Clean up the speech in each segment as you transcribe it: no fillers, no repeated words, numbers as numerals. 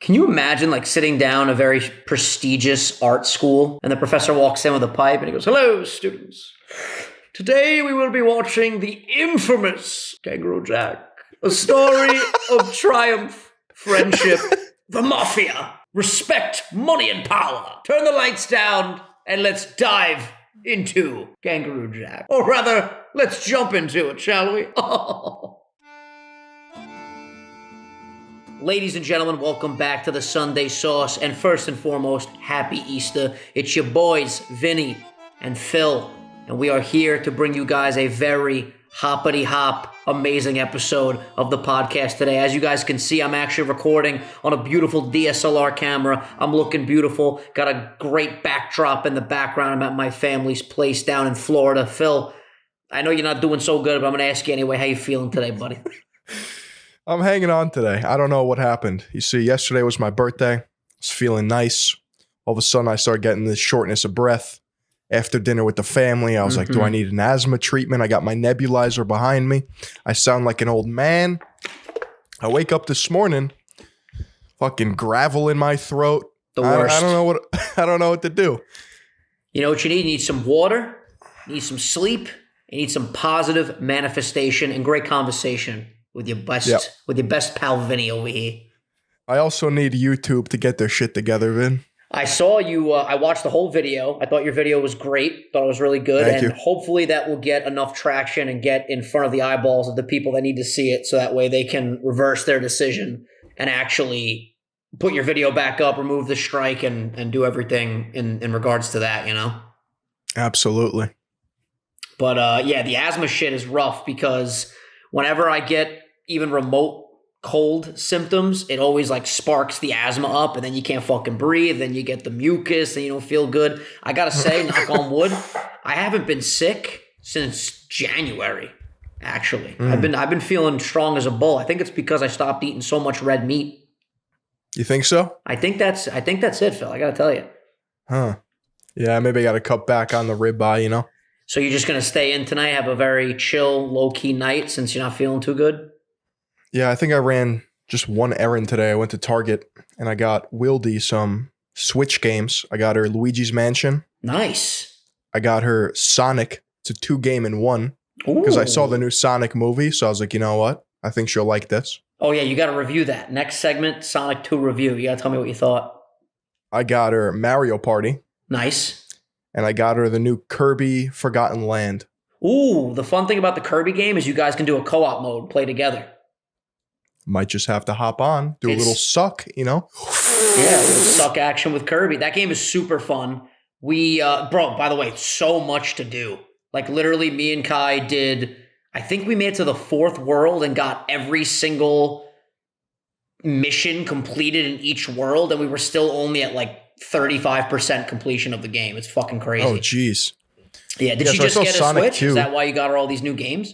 Can you imagine like sitting down a very prestigious art school and the professor walks in with a pipe and he goes, "Hello, students. Today we will be watching the infamous Kangaroo Jack, a story of triumph, friendship, the mafia, respect, money, and power. Turn the lights down and let's dive into Kangaroo Jack. Or rather, let's jump into it, shall we?" Ladies and gentlemen, welcome back to the Sunday Sauce. And first and foremost, happy Easter. It's your boys, Vinny and Phil. And we are here to bring you guys a very hoppity-hop, amazing episode of the podcast today. As you guys can see, I'm actually recording on a beautiful DSLR camera. I'm looking beautiful. Got a great backdrop in the background. I'm at my family's place down in Florida. Phil, I know you're not doing so good, but I'm going to ask you anyway. How you feeling today, buddy? I'm hanging on today. I don't know what happened. You see, yesterday was my birthday. I was feeling nice. All of a sudden, I started getting this shortness of breath. After dinner with the family, I was like, do I need an asthma treatment? I got my nebulizer behind me. I sound like an old man. I wake up this morning, fucking gravel in my throat. The worst. I don't know what to do. You know what you need? You need some water, you need some sleep, you need some positive manifestation and great conversation with your best pal Vinny over here. I also need YouTube to get their shit together, Vin. I saw you, I watched the whole video. I thought your video was great. Thought it was really good. Thank you. Hopefully that will get enough traction and get in front of the eyeballs of the people that need to see it so that way they can reverse their decision and actually put your video back up, remove the strike, and do everything in regards to that, you know? Absolutely. But yeah, the asthma shit is rough because whenever I get even remote cold symptoms, it always like sparks the asthma up and then you can't fucking breathe, then you get the mucus and you don't feel good. I gotta say, knock on wood, I haven't been sick since January, actually. I've been feeling strong as a bull. I think it's because I stopped eating so much red meat. You think so? I think that's it, Phil. I gotta tell you. Huh. Yeah, maybe I gotta cut back on the ribeye, you know? So you're just gonna stay in tonight, have a very chill, low-key night since you're not feeling too good? Yeah, I think I ran just one errand today. I went to Target and I got Wildy some Switch games. I got her Luigi's Mansion. Nice. I got her Sonic. It's a 2-game-in-1 because I saw the new Sonic movie. So I was like, you know what? I think she'll like this. Oh, yeah, you got to review that. Next segment, Sonic 2 review. You got to tell me what you thought. I got her Mario Party. Nice. And I got her the new Kirby Forgotten Land. Ooh, the fun thing about the Kirby game is you guys can do a co-op mode, play together. Might just have to hop on, do a little suck, you know? Yeah, a little suck action with Kirby. That game is super fun. We, bro, by the way, so much to do. Like literally me and Kai did, I think we made it to the 4th world and got every single mission completed in each world. And we were still only at like 35% completion of the game. It's fucking crazy. Oh, jeez. Yeah, did she just get a Sonic Switch? 2. Is that why you got her all these new games?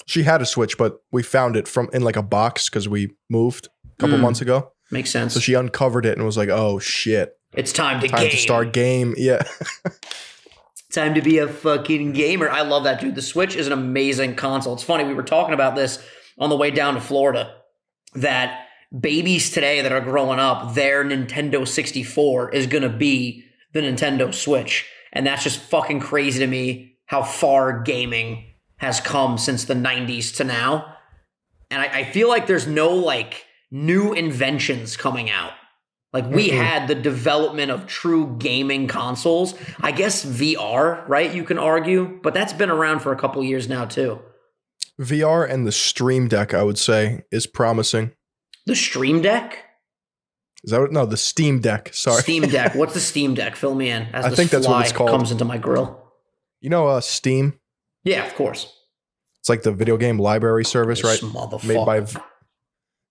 She had a Switch, but we found it in like a box because we moved a couple months ago. Makes sense. So she uncovered it and was like, oh, shit. It's time to start game. Yeah. Time to be a fucking gamer. I love that, dude. The Switch is an amazing console. It's funny, we were talking about this on the way down to Florida, that babies today that are growing up, their Nintendo 64 is going to be the Nintendo Switch. And that's just fucking crazy to me how far gaming has come since the 90s to now. And I feel like there's no like new inventions coming out. Like we had the development of true gaming consoles. I guess VR, right? You can argue, but that's been around for a couple years now too. VR and the Stream Deck, I would say, is promising. The Stream Deck? Is that what? No, the Steam Deck. Sorry. Steam Deck. What's the Steam Deck? Fill me in. I think that's what it's called. Comes into my grill. You know, Steam? Yeah, of course. It's like the video game library service, This right? motherfucker.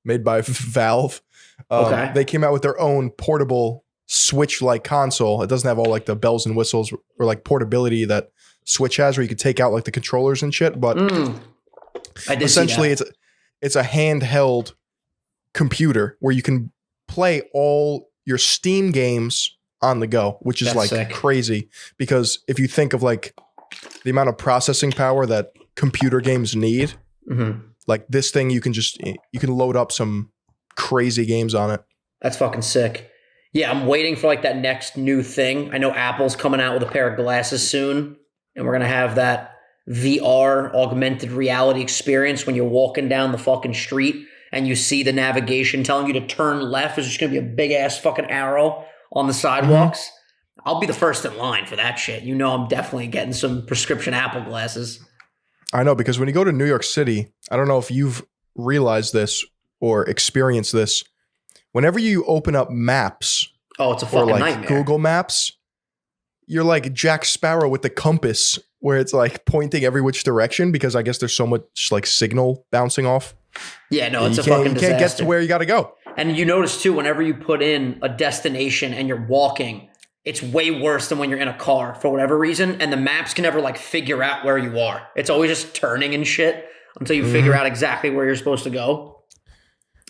Made by Valve. Okay. They came out with their own portable Switch-like console. It doesn't have all like the bells and whistles or like portability that Switch has, where you could take out like the controllers and shit. But essentially, it's a handheld computer where you can play all your Steam games on the go, which is like sick. Crazy. Because if you think of like the amount of processing power that computer games need, like this thing, you can load up some crazy games on it. That's fucking sick. Yeah, I'm waiting for like that next new thing. I know Apple's coming out with a pair of glasses soon, and we're gonna have that VR augmented reality experience when you're walking down the fucking street and you see the navigation telling you to turn left. There's just gonna be a big ass fucking arrow on the sidewalks. Mm-hmm. I'll be the first in line for that shit. You know, I'm definitely getting some prescription Apple glasses. I know, because when you go to New York City, I don't know if you've realized this or experienced this. Whenever you open up maps, it's a fucking or like nightmare. Google Maps, you're like Jack Sparrow with the compass, where it's like pointing every which direction because I guess there's so much like signal bouncing off. Yeah, no, it's a fucking disaster. You can't get to where you got to go. And you notice too, whenever you put in a destination and you're walking, it's way worse than when you're in a car for whatever reason. And the maps can never like figure out where you are. It's always just turning and shit until you figure out exactly where you're supposed to go.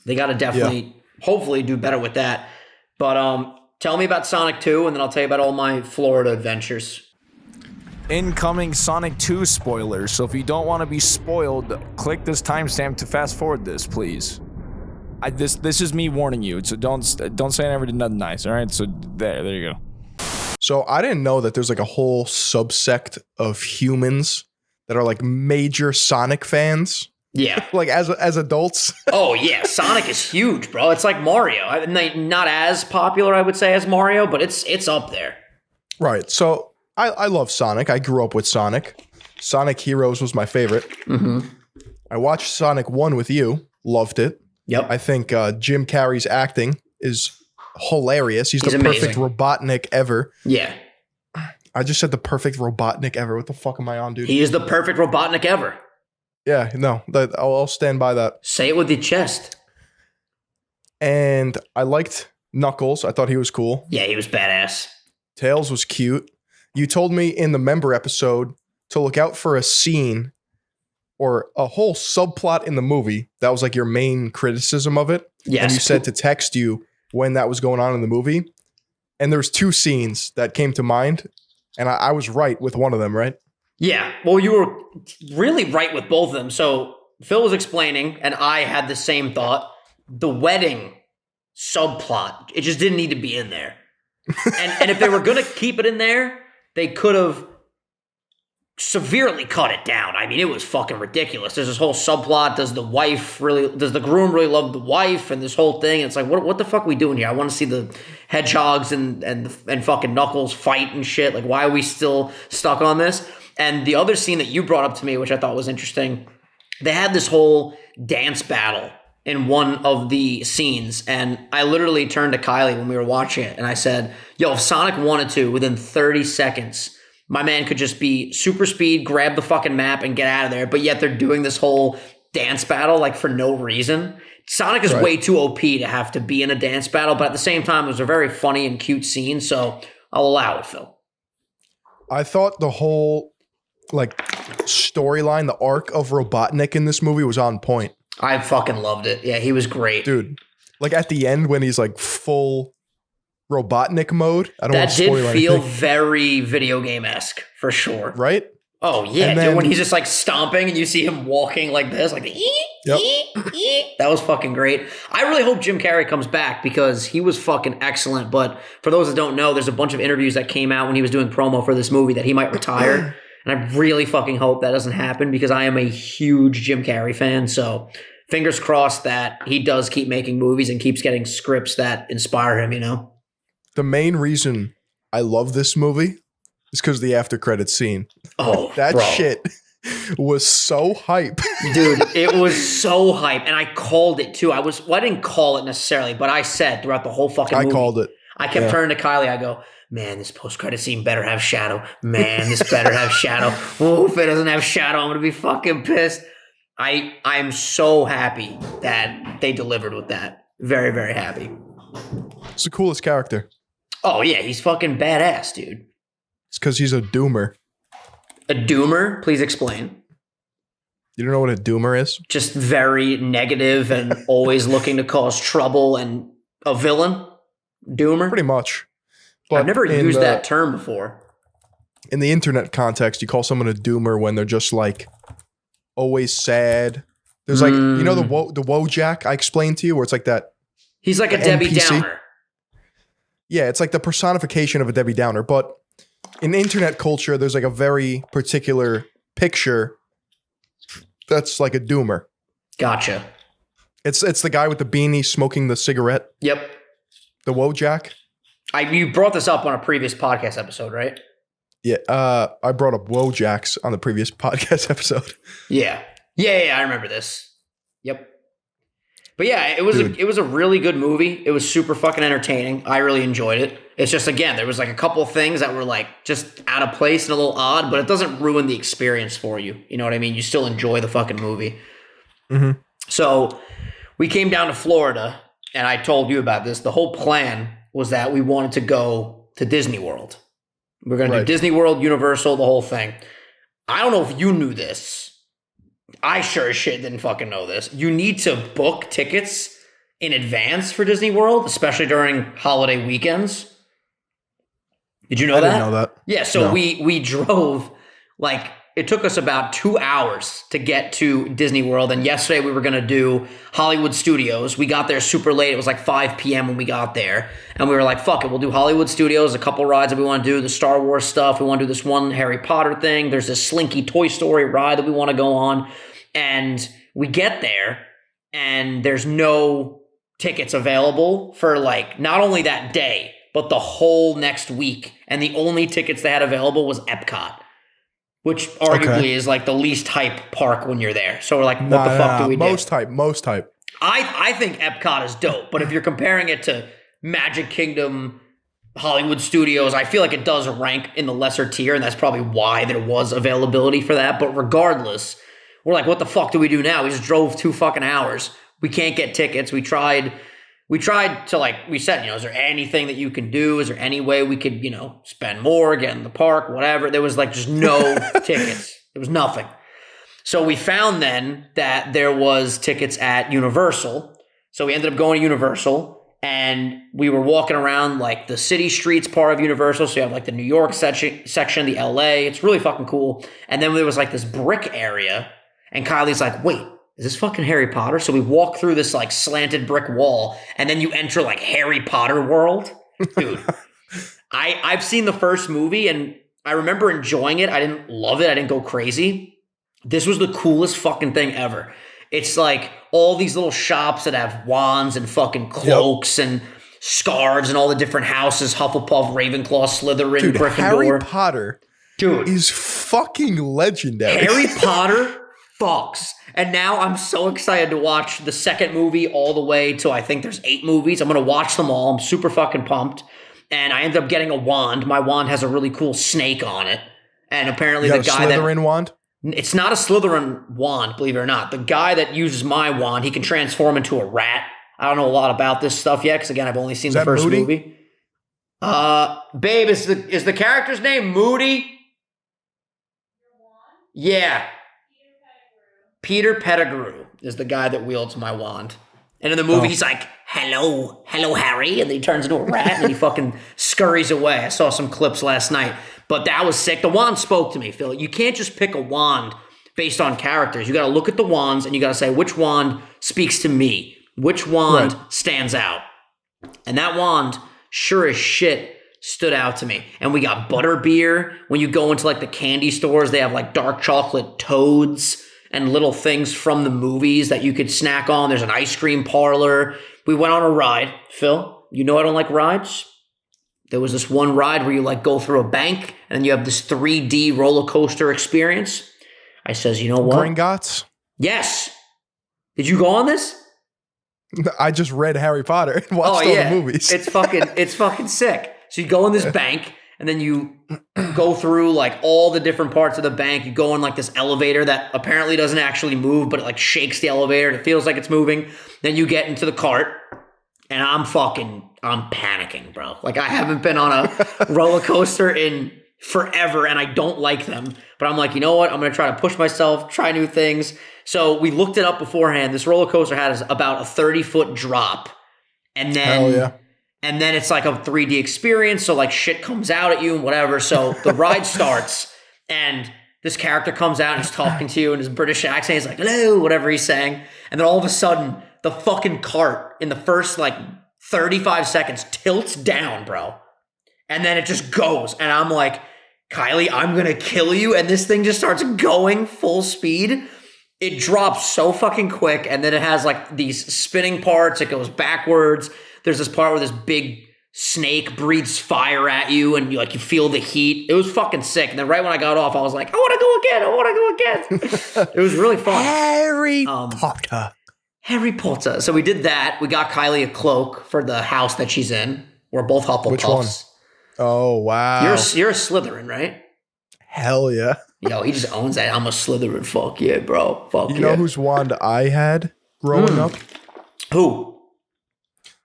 They got to definitely, hopefully do better with that. But tell me about Sonic 2 and then I'll tell you about all my Florida adventures. Incoming Sonic 2 spoilers. So if you don't want to be spoiled, click this timestamp to fast forward this, please. This is me warning you. So don't say I never did nothing nice. All right. So there you go. So I didn't know that there's like a whole subsect of humans that are like major Sonic fans. Yeah. Like as adults. Oh yeah, Sonic is huge, bro. It's like Mario. Not as popular, I would say, as Mario, but it's up there. Right. So I love Sonic. I grew up with Sonic. Sonic Heroes was my favorite. Mm-hmm. I watched Sonic 1 with you. Loved it. Yep. I think Jim Carrey's acting is hilarious. He's the amazing. perfect Robotnik ever. Yeah. I just said the perfect Robotnik ever. What the fuck am I on, dude? He is the perfect Robotnik ever. Yeah, no, I'll stand by that. Say it with your chest. And I liked Knuckles. I thought he was cool. Yeah, he was badass. Tails was cute. You told me in the member episode to look out for a scene or a whole subplot in the movie that was like your main criticism of it. Yes. And you said to text you when that was going on in the movie. And there was 2 scenes that came to mind. And I was right with one of them, right? Yeah. Well, you were really right with both of them. So Phil was explaining, and I had the same thought. The wedding subplot, it just didn't need to be in there. And if they were going to keep it in there, they could have severely cut it down. I mean, it was fucking ridiculous. There's this whole subplot. Does the groom really love the wife and this whole thing? And it's like, what the fuck are we doing here? I want to see the hedgehogs and fucking Knuckles fight and shit. Like, why are we still stuck on this? And the other scene that you brought up to me, which I thought was interesting, they had this whole dance battle in one of the scenes. And I literally turned to Kylie when we were watching it and I said, yo, if Sonic wanted to, within 30 seconds, my man could just be super speed, grab the fucking map and get out of there. But yet they're doing this whole dance battle like for no reason. Sonic is way too OP to have to be in a dance battle. But at the same time, it was a very funny and cute scene. So I'll allow it, Phil. I thought the whole like storyline, the arc of Robotnik in this movie was on point. I fucking loved it. Yeah, he was great. Dude, like at the end when he's like full Robotnik mode. I don't want to spoil anything. That did feel very video game-esque for sure. Right? Oh yeah, dude, when he's just like stomping and you see him walking like this, like that was fucking great. I really hope Jim Carrey comes back because he was fucking excellent. But for those that don't know, there's a bunch of interviews that came out when he was doing promo for this movie that he might retire. And I really fucking hope that doesn't happen because I am a huge Jim Carrey fan. So fingers crossed that he does keep making movies and keeps getting scripts that inspire him, you know? The main reason I love this movie is because of the after credits scene. Oh, that shit was so hype. Dude, it was so hype. And I called it too. I didn't call it necessarily, but I said throughout the whole fucking movie. I called it. I kept turning to Kylie. I go, man, this post-credit scene better have Shadow. Man, this better have Shadow. Oh, if it doesn't have Shadow, I'm going to be fucking pissed. I'm so happy that they delivered with that. Very, very happy. It's the coolest character. Oh, yeah. He's fucking badass, dude. It's because he's a doomer. A doomer? Please explain. You don't know what a doomer is? Just very negative and always looking to cause trouble and a villain? Doomer? Pretty much. But I've never used that term before. In the internet context, you call someone a doomer when they're just like always sad. There's like, you know, the Woe Jack I explained to you where it's like that He's like a Debbie Downer. Yeah, it's like the personification of a Debbie Downer. But in internet culture, there's like a very particular picture that's like a doomer. Gotcha. It's the guy with the beanie smoking the cigarette. Yep. The Whoa Jack. You brought this up on a previous podcast episode, right? Yeah, I brought up Whoa Jacks on the previous podcast episode. Yeah, I remember this. Yep. But yeah, it was a really good movie. It was super fucking entertaining. I really enjoyed it. It's just, again, there was like a couple of things that were like just out of place and a little odd, but it doesn't ruin the experience for you. You know what I mean? You still enjoy the fucking movie. Mm-hmm. So we came down to Florida, and I told you about this. The whole plan was that we wanted to go to Disney World. We're going to do Disney World, Universal, the whole thing. I don't know if you knew this. I sure as shit didn't fucking know this. You need to book tickets in advance for Disney World, especially during holiday weekends. Did you know that? I didn't know that. Yeah, so we drove, like, it took us about 2 hours to get to Disney World, and yesterday we were going to do Hollywood Studios. We got there super late. It was like 5 p.m. when we got there, and we were like, fuck it, we'll do Hollywood Studios, a couple rides that we want to do, the Star Wars stuff. We want to do this one Harry Potter thing. There's this Slinky Toy Story ride that we want to go on, and we get there, and there's no tickets available for, like, not only that day, but the whole next week, and the only tickets they had available was Epcot, which arguably is like the least hype park when you're there. So we're like, what the fuck do we do? Most hype. I think Epcot is dope, but if you're comparing it to Magic Kingdom, Hollywood Studios, I feel like it does rank in the lesser tier, and that's probably why there was availability for that. But regardless, we're like, what the fuck do we do now? We just drove 2 fucking hours. We can't get tickets. We tried to, like we said, is there anything that you can do? Is there any way we could, spend more, get in the park, whatever? There was like just no tickets. There was nothing. So we found then that there was tickets at Universal. So we ended up going to Universal, and we were walking around like the city streets part of Universal. So you have like the New York section, the LA. It's really fucking cool. And then there was like this brick area, and Kylie's like, wait, is this fucking Harry Potter? So we walk through this like slanted brick wall, and then you enter like Harry Potter world. Dude, I've seen the first movie, and I remember enjoying it. I didn't love it. I didn't go crazy. This was the coolest fucking thing ever. It's like all these little shops that have wands and fucking cloaks and scarves and all the different houses, Hufflepuff, Ravenclaw, Slytherin, Dude, Gryffindor. Harry Potter Dude, is fucking legendary. Harry Potter fucks. And now I'm so excited to watch the second movie all the way to, I think there's 8 movies. I'm going to watch them all. I'm super fucking pumped. And I ended up getting a wand. My wand has a really cool snake on it. And apparently the guy Slytherin wand? It's not a Slytherin wand, believe it or not. The guy that uses my wand, he can transform into a rat. I don't know a lot about this stuff yet, because again, I've only seen the first movie. Babe, is the character's name Moody? Yeah. Peter Pettigrew is the guy that wields my wand. And in the movie, he's like, hello, Harry. And then he turns into a rat, and then he fucking scurries away. I saw some clips last night. But that was sick. The wand spoke to me, Phil. You can't just pick a wand based on characters. You got to look at the wands, and you got to say, which wand speaks to me? Which wand stands out? And that wand, sure as shit, stood out to me. And we got butterbeer. When you go into like the candy stores, they have like dark chocolate toads and little things from the movies that you could snack on. There's an ice cream parlor. We went on a ride. Phil, you know I don't like rides. There was this one ride where you like go through a bank and you have this 3D roller coaster experience. I says, you know what? Gringotts? Yes. Did you go on this? I just read Harry Potter and watched all the movies. It's fucking sick. So you go in this bank, and then you go through like all the different parts of the bank. You go in like this elevator that apparently doesn't actually move, but it like shakes the elevator. It feels like it's moving. Then you get into the cart, and I'm panicking, bro. Like, I haven't been on a roller coaster in forever, and I don't like them. But I'm like, you know what? I'm going to try to push myself, try new things. So we looked it up beforehand. This roller coaster has about a 30-foot drop. And then, and then it's like a 3D experience. So like shit comes out at you and whatever. So the ride starts, and this character comes out and he's talking to you in his British accent. He's like, hello, whatever he's saying. And then all of a sudden, the fucking cart in the first like 35 seconds tilts down, bro. And then it just goes. And I'm like, Kylie, I'm going to kill you. And this thing just starts going full speed. It drops so fucking quick. And then it has like these spinning parts. It goes backwards. There's this part where this big snake breathes fire at you and you feel the heat. It was fucking sick. And then right when I got off, I was like, I want to go again. It was really fun. Harry Potter. Harry Potter. So we did that. We got Kylie a cloak for the house that she's in. We're both Hufflepuffs. Which one? Oh, wow. You're a Slytherin, right? Hell yeah. Yo, he just owns that. I'm a Slytherin. Fuck yeah, bro. Fuck yeah. You know whose wand I had growing up? Who?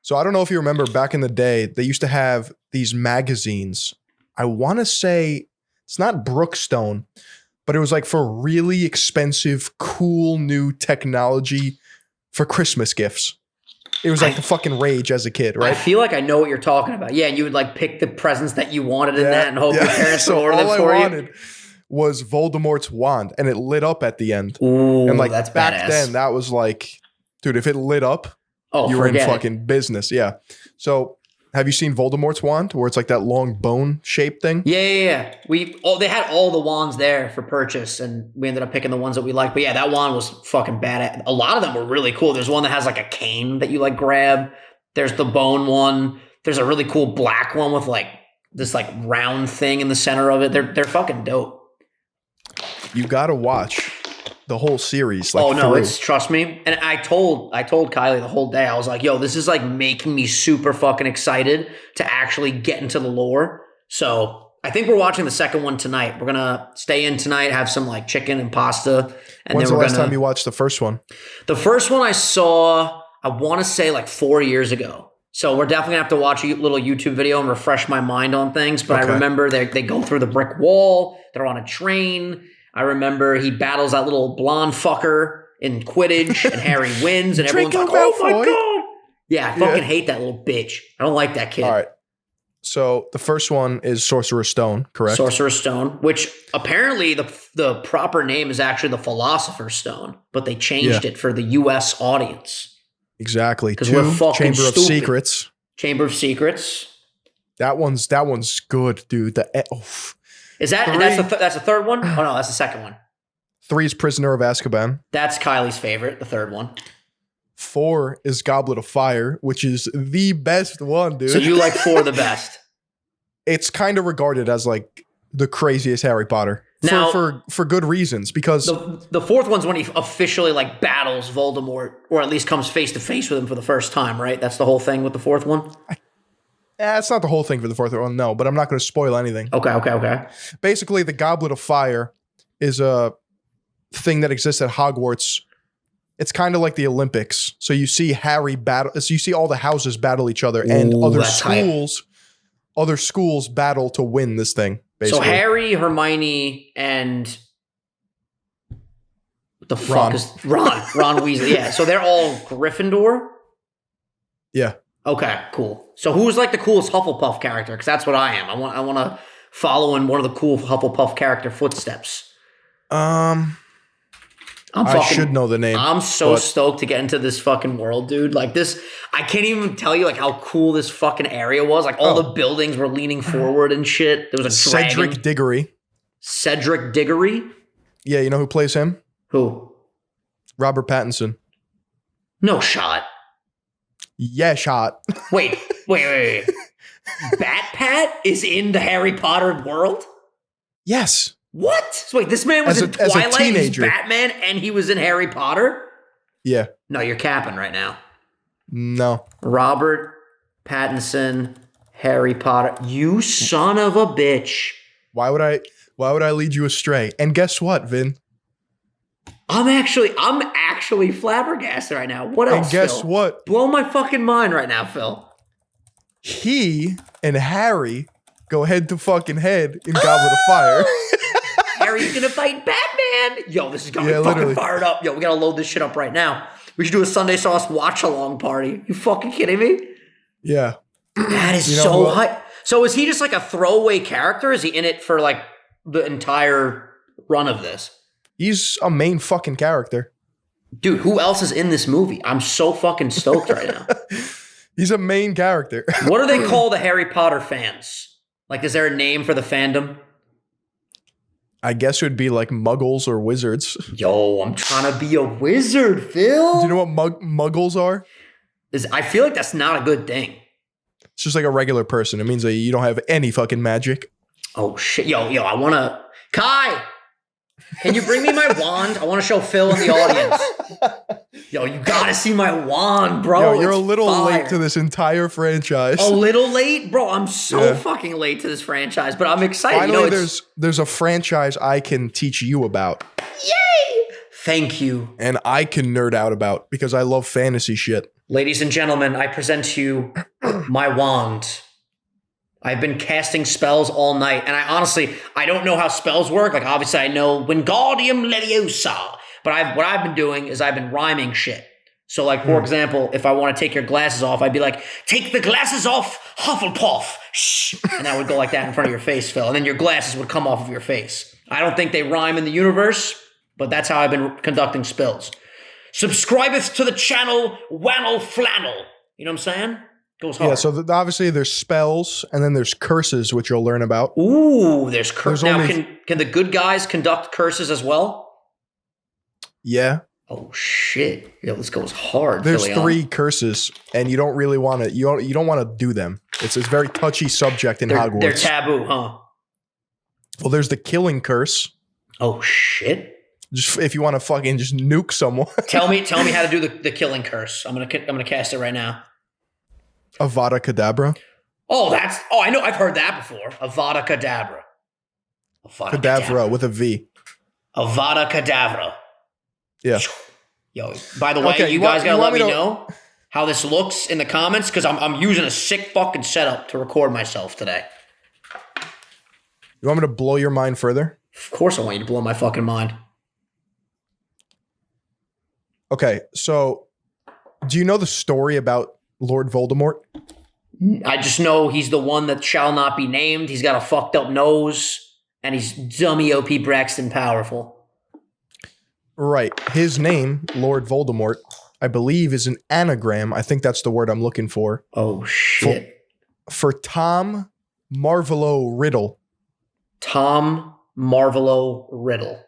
So I don't know if you remember back in the day, they used to have these magazines. I want to say it's not Brookstone, but it was like for really expensive, cool new technology for Christmas gifts. It was like the fucking rage as a kid, right? I feel like I know what you're talking about. Yeah, and you would like pick the presents that you wanted in that and hope your parents would order them for you. All I wanted was Voldemort's wand, and it lit up at the end. Ooh, and like that's back badass. then, that was like, dude, if it lit up, you were in fucking business. Yeah. So have you seen Voldemort's wand where it's like that long bone shaped thing? Yeah. They had all the wands there for purchase, and we ended up picking the ones that we liked. But yeah, that wand was fucking badass. A lot of them were really cool. There's one that has like a cane that you like grab. There's the bone one. There's a really cool black one with like this like round thing in the center of it. They're fucking dope. You gotta watch the whole series. Like, oh no, trust me. And I told Kylie the whole day, I was like, yo, this is like making me super fucking excited to actually get into the lore. So I think we're watching the second one tonight. We're gonna stay in tonight, have some like chicken and pasta. And when's the last time you watched the first one? The first one I saw, I want to say like 4 years ago. So we're definitely gonna have to watch a little YouTube video and refresh my mind on things. But okay. I remember they go through the brick wall. They're on a train. I remember he battles that little blonde fucker in Quidditch, and Harry wins, and everyone's like, "Oh my god!" Yeah, I fucking hate that little bitch. I don't like that kid. All right. So the first one is Sorcerer's Stone, correct? Sorcerer's Stone, which apparently the proper name is actually the Philosopher's Stone, but they changed it for the U.S. audience. Exactly. Because we're fucking Chamber stupid. of Secrets. Chamber of Secrets. That one's good, dude. Is that's the third one? Oh no, that's the second one. 3 is Prisoner of Azkaban. That's Kylie's favorite, the third one. 4 is Goblet of Fire, which is the best one, dude. So you like 4 the best? It's kind of regarded as like the craziest Harry Potter. Now, for good reasons, because the fourth one's when he officially like battles Voldemort, or at least comes face to face with him for the first time, right? That's the whole thing with the fourth one? It's not the whole thing for the fourth one, no, but I'm not going to spoil anything. Okay. Basically, the Goblet of Fire is a thing that exists at Hogwarts. It's kind of like the Olympics. So you see Harry battle. So you see all the houses battle each other, and other schools battle to win this thing. Basically. So Harry, Hermione, and what the fuck is Ron Weasley? Yeah. So they're all Gryffindor. Yeah. Okay, cool. So who's like the coolest Hufflepuff character? Because that's what I am. I want to follow in one of the cool Hufflepuff character footsteps. I should know the name. I'm so stoked to get into this fucking world, dude. Like this, I can't even tell you like how cool this fucking area was. Like all the buildings were leaning forward and shit. There was a Cedric Diggory. Cedric Diggory? Yeah, you know who plays him? Who? Robert Pattinson. No shot. Yeah, shot. Wait. Bat Pat is in the Harry Potter world? Yes. What? So wait, this man was in Twilight, he's Batman, and he was in Harry Potter? Yeah. No, you're capping right now. No. Robert Pattinson, Harry Potter. You son of a bitch. Why would I lead you astray? And guess what, Vin? I'm actually flabbergasted right now. What else, And guess Phil? what? Blow my fucking mind right now, Phil. He and Harry go head to fucking head in Goblet of Fire. Harry's gonna fight Batman. Yo, this is gonna be fucking fired up. Yo, we gotta load this shit up right now. We should do a Sunday Sauce watch-along party. You fucking kidding me? Yeah. That is so hype. So is he just like a throwaway character? Is he in it for like the entire run of this? He's a main fucking character. Dude, who else is in this movie? I'm so fucking stoked right now. He's a main character. What do they call the Harry Potter fans? Like, is there a name for the fandom? I guess it would be like muggles or wizards. Yo, I'm trying to be a wizard, Phil. Do you know what muggles are? I feel like that's not a good thing. It's just like a regular person. It means that you don't have any fucking magic. Oh, shit. Yo, I want to... Kai! Can you bring me my wand? I want to show Phil in the audience. Yo, you gotta see my wand, bro. Yo, you're a little fire. late to this entire franchise. A little late? Bro, I'm so fucking late to this franchise, but I'm excited. Finally, there's a franchise I can teach you about. Yay! Thank you. And I can nerd out about because I love fantasy shit. Ladies and gentlemen, I present to you my wand. I've been casting spells all night, and I don't know how spells work. Like, obviously, I know Wingardium Leviosa, but what I've been doing is I've been rhyming shit. So, like, for example, if I want to take your glasses off, I'd be like, take the glasses off, Hufflepuff, shh, and I would go like that in front of your face, Phil, and then your glasses would come off of your face. I don't think they rhyme in the universe, but that's how I've been conducting spells. Subscribeth to the channel, Wannel Flannel. You know what I'm saying? Goes hard. Yeah, so obviously there's spells, and then there's curses, which you'll learn about. Ooh, there's curses. Now, can the good guys conduct curses as well? Yeah. Oh, shit. Yo, this goes hard. There's 3 curses, and you don't really want to, you don't want to do them. It's a very touchy subject in Hogwarts. They're taboo, huh? Well, there's the killing curse. Oh, shit. Just if you want to fucking just nuke someone. Tell me how to do the killing curse. I'm gonna cast it right now. Avada Kedavra. Oh, I know. I've heard that before. Avada Kedavra. Kedavra with a V. Avada Kedavra. Yeah. Yo, by the way, you guys gotta let me know how this looks in the comments because I'm using a sick fucking setup to record myself today. You want me to blow your mind further? Of course I want you to blow my fucking mind. Okay, so do you know the story about Lord Voldemort? I just know he's the one that shall not be named. He's got a fucked up nose, and he's dummy OP Braxton powerful. Right. His name, Lord Voldemort, I believe is an anagram. I think that's the word I'm looking for. Oh, shit. For Tom Marvolo Riddle. Tom Marvolo Riddle.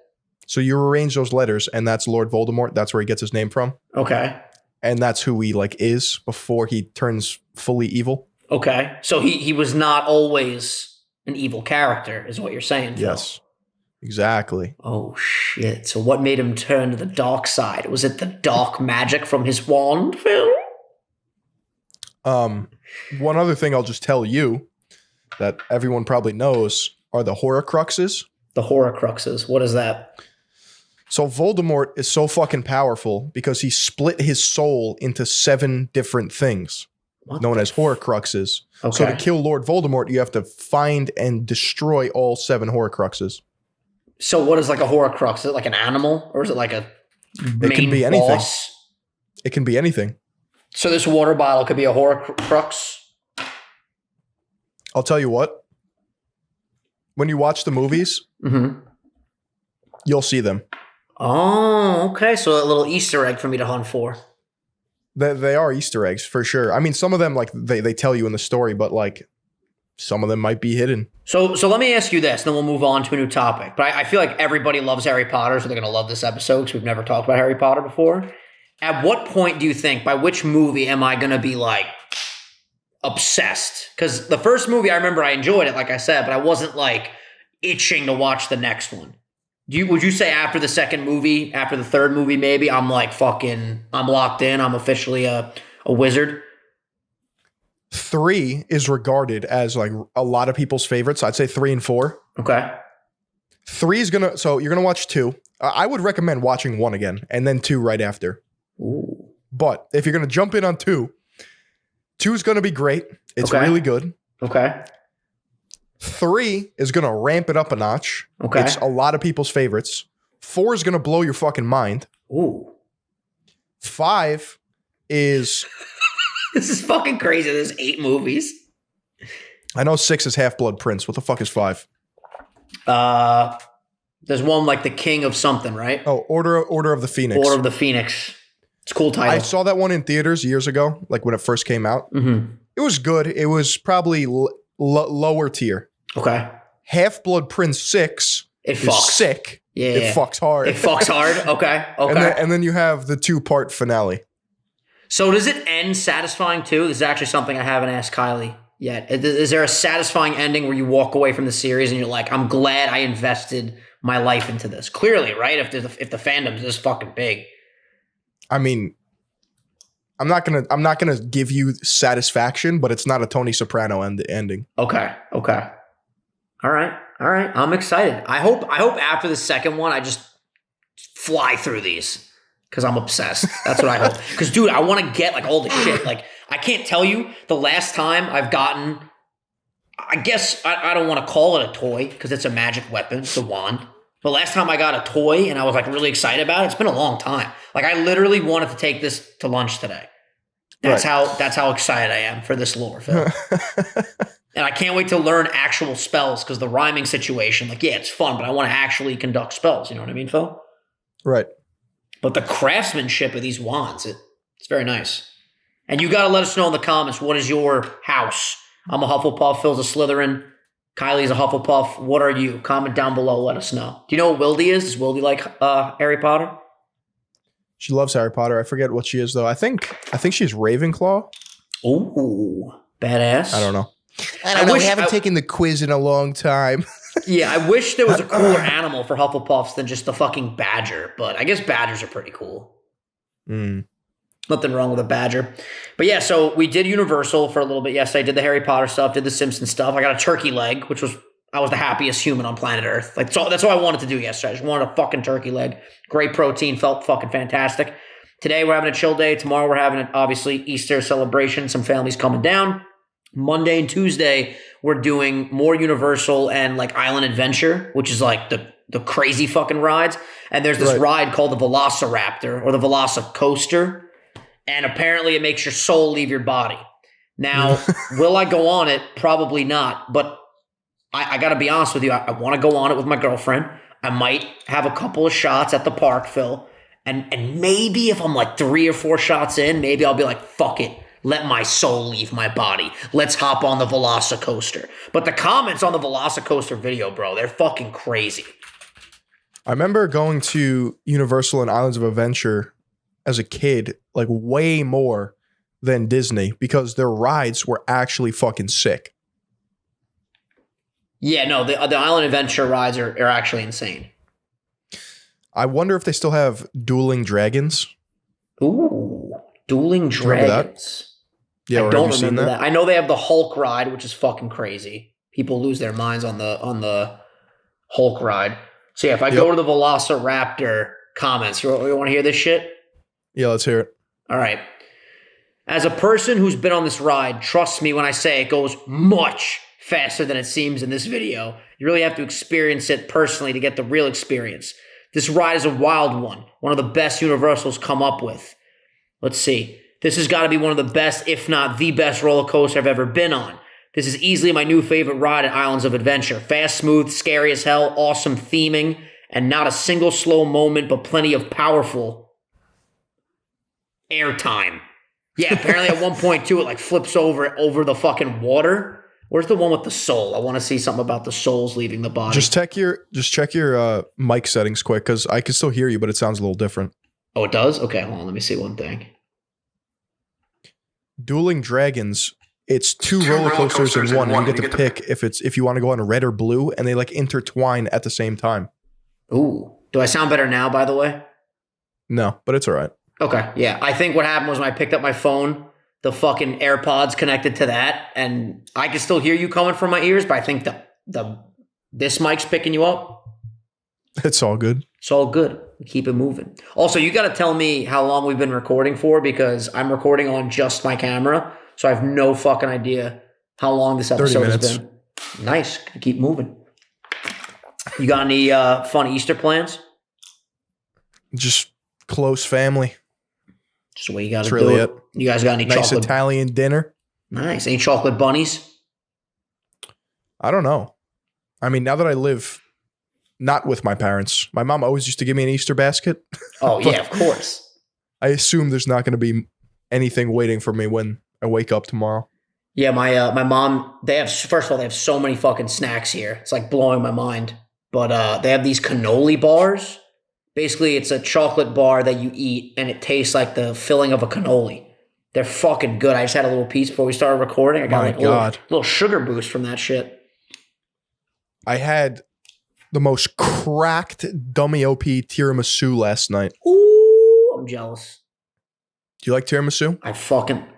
So you arrange those letters, and that's Lord Voldemort. That's where he gets his name from. Okay. And that's who he is before he turns fully evil. Okay. So he was not always an evil character, is what you're saying, Phil. Yes. Exactly. Oh, shit. So what made him turn to the dark side? Was it the dark magic from his wand, Phil? One other thing I'll just tell you that everyone probably knows are the Horcruxes. The Horcruxes. What is that? So Voldemort is so fucking powerful because he split his soul into 7 different things known as Horcruxes. Okay. So to kill Lord Voldemort, you have to find and destroy all 7 Horcruxes. So what is like a Horcrux? Is it like an animal or is it like a main It can be anything. boss? It can be anything. So this water bottle could be a Horcrux? I'll tell you what. When you watch the movies, you'll see them. Oh, okay. So a little Easter egg for me to hunt for. They are Easter eggs for sure. I mean, some of them they tell you in the story, but some of them might be hidden. So let me ask you this, then we'll move on to a new topic. But I feel like everybody loves Harry Potter, so they're going to love this episode because we've never talked about Harry Potter before. At what point do you think, by which movie am I going to be obsessed? Because the first movie, I remember I enjoyed it, like I said, but I wasn't itching to watch the next one. Would you say after the second movie, after the third movie, maybe I'm I'm locked in. I'm officially a wizard. 3 is regarded as a lot of people's favorites. I'd say 3 and 4. Okay. 3 is so you're gonna watch 2. I would recommend watching 1 again and then 2 right after. Ooh. But if you're gonna jump in on 2 is gonna be great. It's really good. Okay. 3 is going to ramp it up a notch. Okay. It's a lot of people's favorites. 4 is going to blow your fucking mind. Ooh. 5 is... This is fucking crazy. There's 8 movies. I know 6 is Half-Blood Prince. What the fuck is 5? There's one like the King of something, right? Oh, Order of the Phoenix. Order of the Phoenix. It's a cool title. I saw that one in theaters years ago, like when it first came out. Mm-hmm. It was good. It was probably lower tier. Okay. Half-Blood Prince 6 is sick. Yeah. It fucks hard. It fucks hard. Okay. And then you have the 2-part finale. So does it end satisfying too? This is actually something I haven't asked Kylie yet. Is there a satisfying ending where you walk away from the series and you're like, I'm glad I invested my life into this? Clearly, right? If the fandom's this fucking big. I mean, I'm not gonna give you satisfaction, but it's not a Tony Soprano ending. Okay. All right. I'm excited. I hope after the second one, I just fly through these because I'm obsessed. That's what I hope. Because, dude, I want to get like all the shit. Like, I can't tell you the last time I've gotten. I guess I don't want to call it a toy because it's a magic weapon, the wand. But last time I got a toy and I was like really excited about it, it's been a long time. Like, I literally wanted to take this to lunch today. That's how excited I am for this lore, Phil. And I can't wait to learn actual spells because the rhyming situation, like, yeah, it's fun, but I want to actually conduct spells. You know what I mean, Phil? Right. But the craftsmanship of these wands, it's very nice. And you got to let us know in the comments, what is your house? I'm a Hufflepuff. Phil's a Slytherin. Kylie's a Hufflepuff. What are you? Comment down below. Let us know. Do you know what Wildy is? Does Wildy like Harry Potter? She loves Harry Potter. I forget what she is, though. I think she's Ravenclaw. Ooh, badass. I don't know. I don't know. We haven't taken the quiz in a long time. Yeah, I wish there was a cooler animal for Hufflepuffs than just the fucking badger, but I guess badgers are pretty cool. Nothing wrong with a badger. But yeah, so we did Universal for a little bit yesterday. I did the Harry Potter stuff, did the Simpsons stuff. I got a turkey leg, which I was the happiest human on planet Earth. Like, that's all I wanted to do yesterday. I just wanted a fucking turkey leg. Great protein, felt fucking fantastic. Today we're having a chill day. Tomorrow we're having, obviously, Easter celebration. Some families coming down. Monday and Tuesday, we're doing more Universal and like Island Adventure, which is like the crazy fucking rides. And there's this ride called the Velociraptor or the Velocicoaster. And apparently it makes your soul leave your body. Now, will I go on it? Probably not. But I got to be honest with you. I want to go on it with my girlfriend. I might have a couple of shots at the park, Phil. And maybe if I'm like 3 or 4 shots in, maybe I'll be like, fuck it. Let my soul leave my body. Let's hop on the Velocicoaster. But the comments on the Velocicoaster video, bro, they're fucking crazy. I remember going to Universal and Islands of Adventure as a kid, like way more than Disney because their rides were actually fucking sick. Yeah, no, the Island Adventure rides are actually insane. I wonder if they still have Dueling Dragons. Ooh, Dueling Dragons. Yeah, I don't remember that. I know they have the Hulk ride, which is fucking crazy. People lose their minds on the Hulk ride. So yeah, if I go to the Velociraptor comments, you want to hear this shit? Yeah, let's hear it. All right. As a person who's been on this ride, trust me when I say it goes much faster than it seems in this video. You really have to experience it personally to get the real experience. This ride is a wild one of the best Universal's come up with. Let's see. This has got to be one of the best, if not the best roller coaster I've ever been on. This is easily my new favorite ride at Islands of Adventure. Fast, smooth, scary as hell, awesome theming, and not a single slow moment, but plenty of powerful airtime. Yeah, apparently at one point too, it like flips over the fucking water. Where's the one with the soul? I want to see something about the souls leaving the body. Just check your mic settings quick because I can still hear you, but it sounds a little different. Oh, it does? Okay, hold on. Let me see one thing. Dueling Dragons, it's 2 roller coasters in one. And you get to pick if you want to go on red or blue, and they like intertwine at the same time. Ooh. Do I sound better now, by the way? No, but it's all right. Okay, yeah. I think what happened was when I picked up my phone, the fucking AirPods connected to that, and I can still hear you coming from my ears, but I think this mic's picking you up. It's all good. It's all good. Keep it moving. Also, you got to tell me how long we've been recording for because I'm recording on just my camera, so I have no fucking idea how long this episode has been. Nice. Keep moving. You got any fun Easter plans? Just close family. Just the way you got to do really it. You guys got any nice chocolate? Italian dinner? Nice. Any chocolate bunnies? I don't know. I mean, now that I live Not with my parents. My mom always used to give me an Easter basket. Oh, yeah, of course. I assume there's not going to be anything waiting for me when I wake up tomorrow. Yeah, my mom, first of all, they have so many fucking snacks here. It's like blowing my mind. But they have these cannoli bars. Basically, it's a chocolate bar that you eat, and it tastes like the filling of a cannoli. They're fucking good. I just had a little piece before we started recording. I got a little sugar boost from that shit. I had the most cracked dummy OP tiramisu last night. Ooh, I'm jealous. Do you like tiramisu?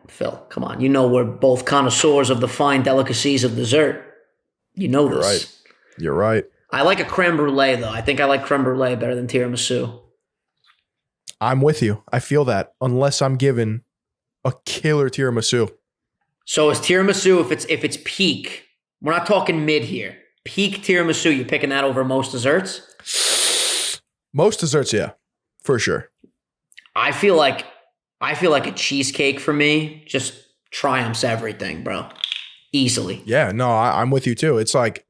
Phil, come on. You know we're both connoisseurs of the fine delicacies of dessert. You know this. You're right. I like a creme brulee, though. I think I like creme brulee better than tiramisu. I'm with you. I feel that. Unless I'm given a killer tiramisu. So is tiramisu, if it's peak, we're not talking mid here. Peak tiramisu, you picking that over most desserts? Most desserts, yeah. For sure. I feel like a cheesecake for me just triumphs everything, bro. Easily. Yeah, no, I'm with you too. It's like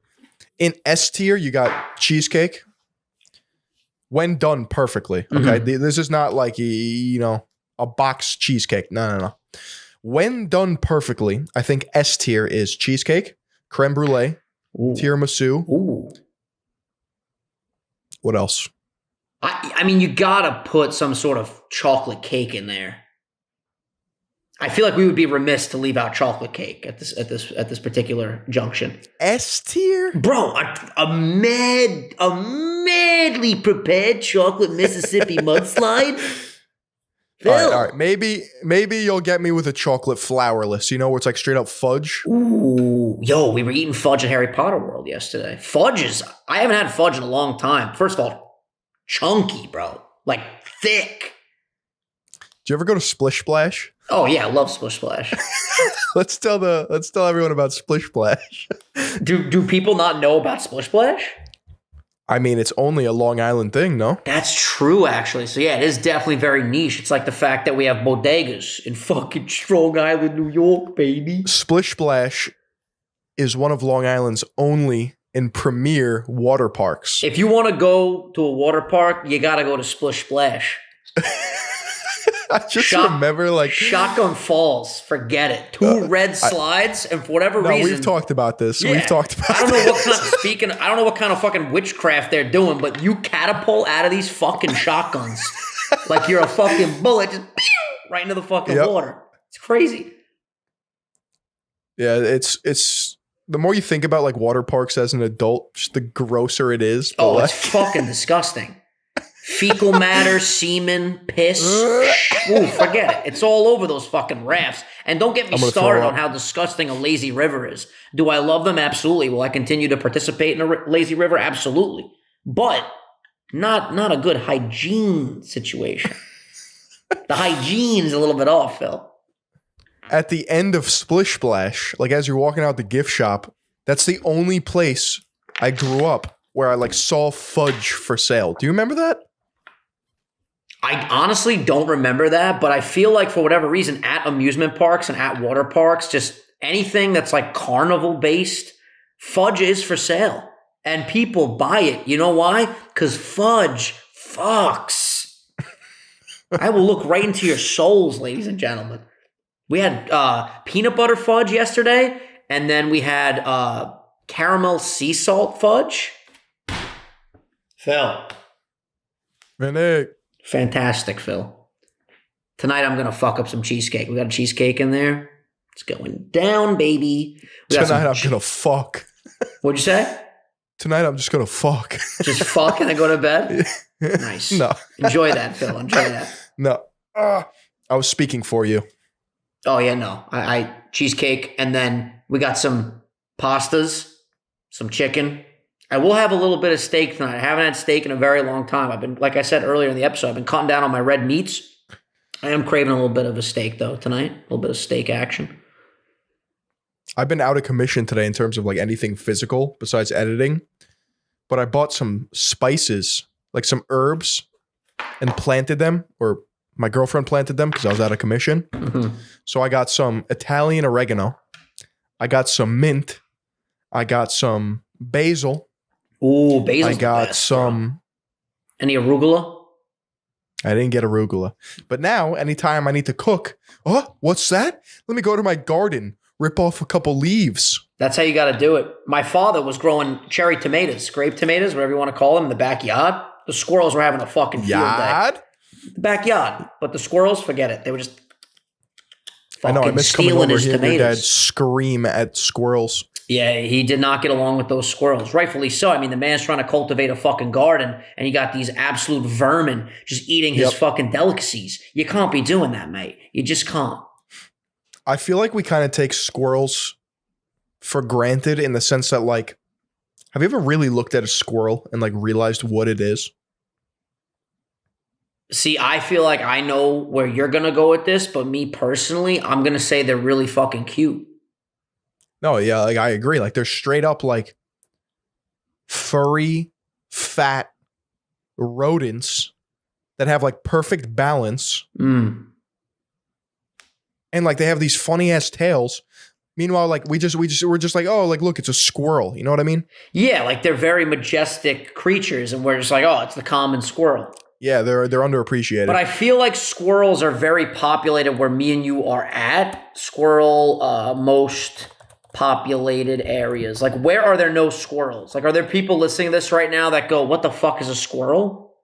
in S tier, you got cheesecake when done perfectly. Okay, this is not like a box cheesecake. No. When done perfectly, I think S tier is cheesecake, creme brulee, tiramisu. Ooh. What else? I mean, you gotta put some sort of chocolate cake in there. I feel like we would be remiss to leave out chocolate cake at this particular junction. S tier, bro. A madly prepared chocolate Mississippi mudslide. All right. Maybe you'll get me with a chocolate flourless. You know, where it's like straight up fudge. Ooh, yo, we were eating fudge at Harry Potter World yesterday. I haven't had fudge in a long time. First of all, chunky, bro, like thick. Do you ever go to Splish Splash? Oh yeah, I love Splish Splash. Let's tell everyone about Splish Splash. Do people not know about Splish Splash? I mean, it's only a Long Island thing, no? That's true, actually. So yeah, it is definitely very niche. It's like the fact that we have bodegas in fucking Strong Island, New York, baby. Splish Splash is one of Long Island's only and premier water parks. If you want to go to a water park, you got to go to Splish Splash. I just remember like Shotgun Falls. Forget it. Two red slides, and for whatever reason, we've talked about this. Yeah, we've talked about. I don't know what kind of fucking witchcraft they're doing, but you catapult out of these fucking shotguns like you're a fucking bullet, just right into the fucking water. It's crazy. Yeah, it's the more you think about like water parks as an adult, just the grosser it is. Oh, it's fucking disgusting. Fecal matter, semen, piss. Ooh, forget it. It's all over those fucking rafts. And don't get me started on how disgusting a lazy river is. Do I love them? Absolutely. Will I continue to participate in a lazy river? Absolutely. But not a good hygiene situation. The hygiene is a little bit off, Phil. At the end of Splish Splash, like as you're walking out the gift shop, that's the only place I grew up where I like saw fudge for sale. Do you remember that? I honestly don't remember that, but I feel like for whatever reason at amusement parks and at water parks, just anything that's like carnival based, fudge is for sale and people buy it. You know why? Because fudge fucks. I will look right into your souls, ladies and gentlemen. We had peanut butter fudge yesterday, and then we had caramel sea salt fudge. Phil. Vinny. Fantastic, Phil. Tonight I'm going to fuck up some cheesecake. We got a cheesecake in there. It's going down, baby. Tonight I'm going to fuck. What'd you say? Tonight I'm just going to fuck. Just fuck and then go to bed? Nice. No. Enjoy that, Phil. Enjoy that. No. I was speaking for you. Oh, yeah, no. I cheesecake, and then we got some pastas, some chicken. I will have a little bit of steak tonight. I haven't had steak in a very long time. I've been, like I said earlier in the episode, I've been cutting down on my red meats. I am craving a little bit of a steak, though, tonight. A little bit of steak action. I've been out of commission today in terms of like anything physical besides editing. But I bought some spices, like some herbs, and planted them, or my girlfriend planted them because I was out of commission. Mm-hmm. So I got some Italian oregano. I got some mint. I got some basil. Ooh, basil's I got the best, some. Bro. Any arugula? I didn't get arugula. But now, anytime I need to cook, what's that? Let me go to my garden, rip off a couple leaves. That's how you got to do it. My father was growing cherry tomatoes, grape tomatoes, whatever you want to call them, in the backyard. The squirrels were having a fucking field day. The backyard. But the squirrels, forget it. They were just fucking I miss coming over his here tomatoes. Your dad scream at squirrels. Yeah, he did not get along with those squirrels. Rightfully so. I mean, the man's trying to cultivate a fucking garden, and you got these absolute vermin just eating his fucking delicacies. You can't be doing that, mate. You just can't. I feel like we kind of take squirrels for granted in the sense that, like, have you ever really looked at a squirrel and, like, realized what it is? See, I feel like I know where you're going to go with this, but me personally, I'm going to say they're really fucking cute. No, yeah, like, I agree. Like, they're straight up, like, furry, fat rodents that have, like, perfect balance. Mm. And, like, they have these funny-ass tails. Meanwhile, like, we're just like, oh, like, look, it's a squirrel. You know what I mean? Yeah, like, they're very majestic creatures, and we're just like, oh, it's the common squirrel. Yeah, they're underappreciated. But I feel like squirrels are very populated where me and you are at. Squirrel most populated areas. Like, where are there no squirrels? Like, are there people listening to this right now that go, what the fuck is a squirrel?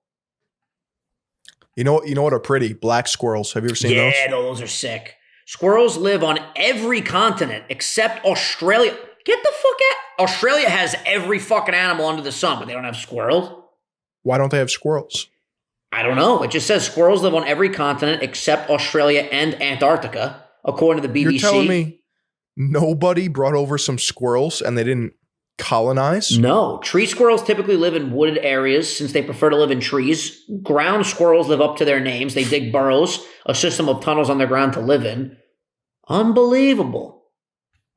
You know what are pretty? Black squirrels. Have you ever seen those? Yeah, those are sick. Squirrels live on every continent except Australia. Get the fuck out. Australia has every fucking animal under the sun, but they don't have squirrels. Why don't they have squirrels? I don't know. It just says squirrels live on every continent except Australia and Antarctica, according to the BBC. You're telling me nobody brought over some squirrels and they didn't colonize? No. Tree squirrels typically live in wooded areas since they prefer to live in trees. Ground squirrels live up to their names. They dig burrows, a system of tunnels on the ground to live in. Unbelievable.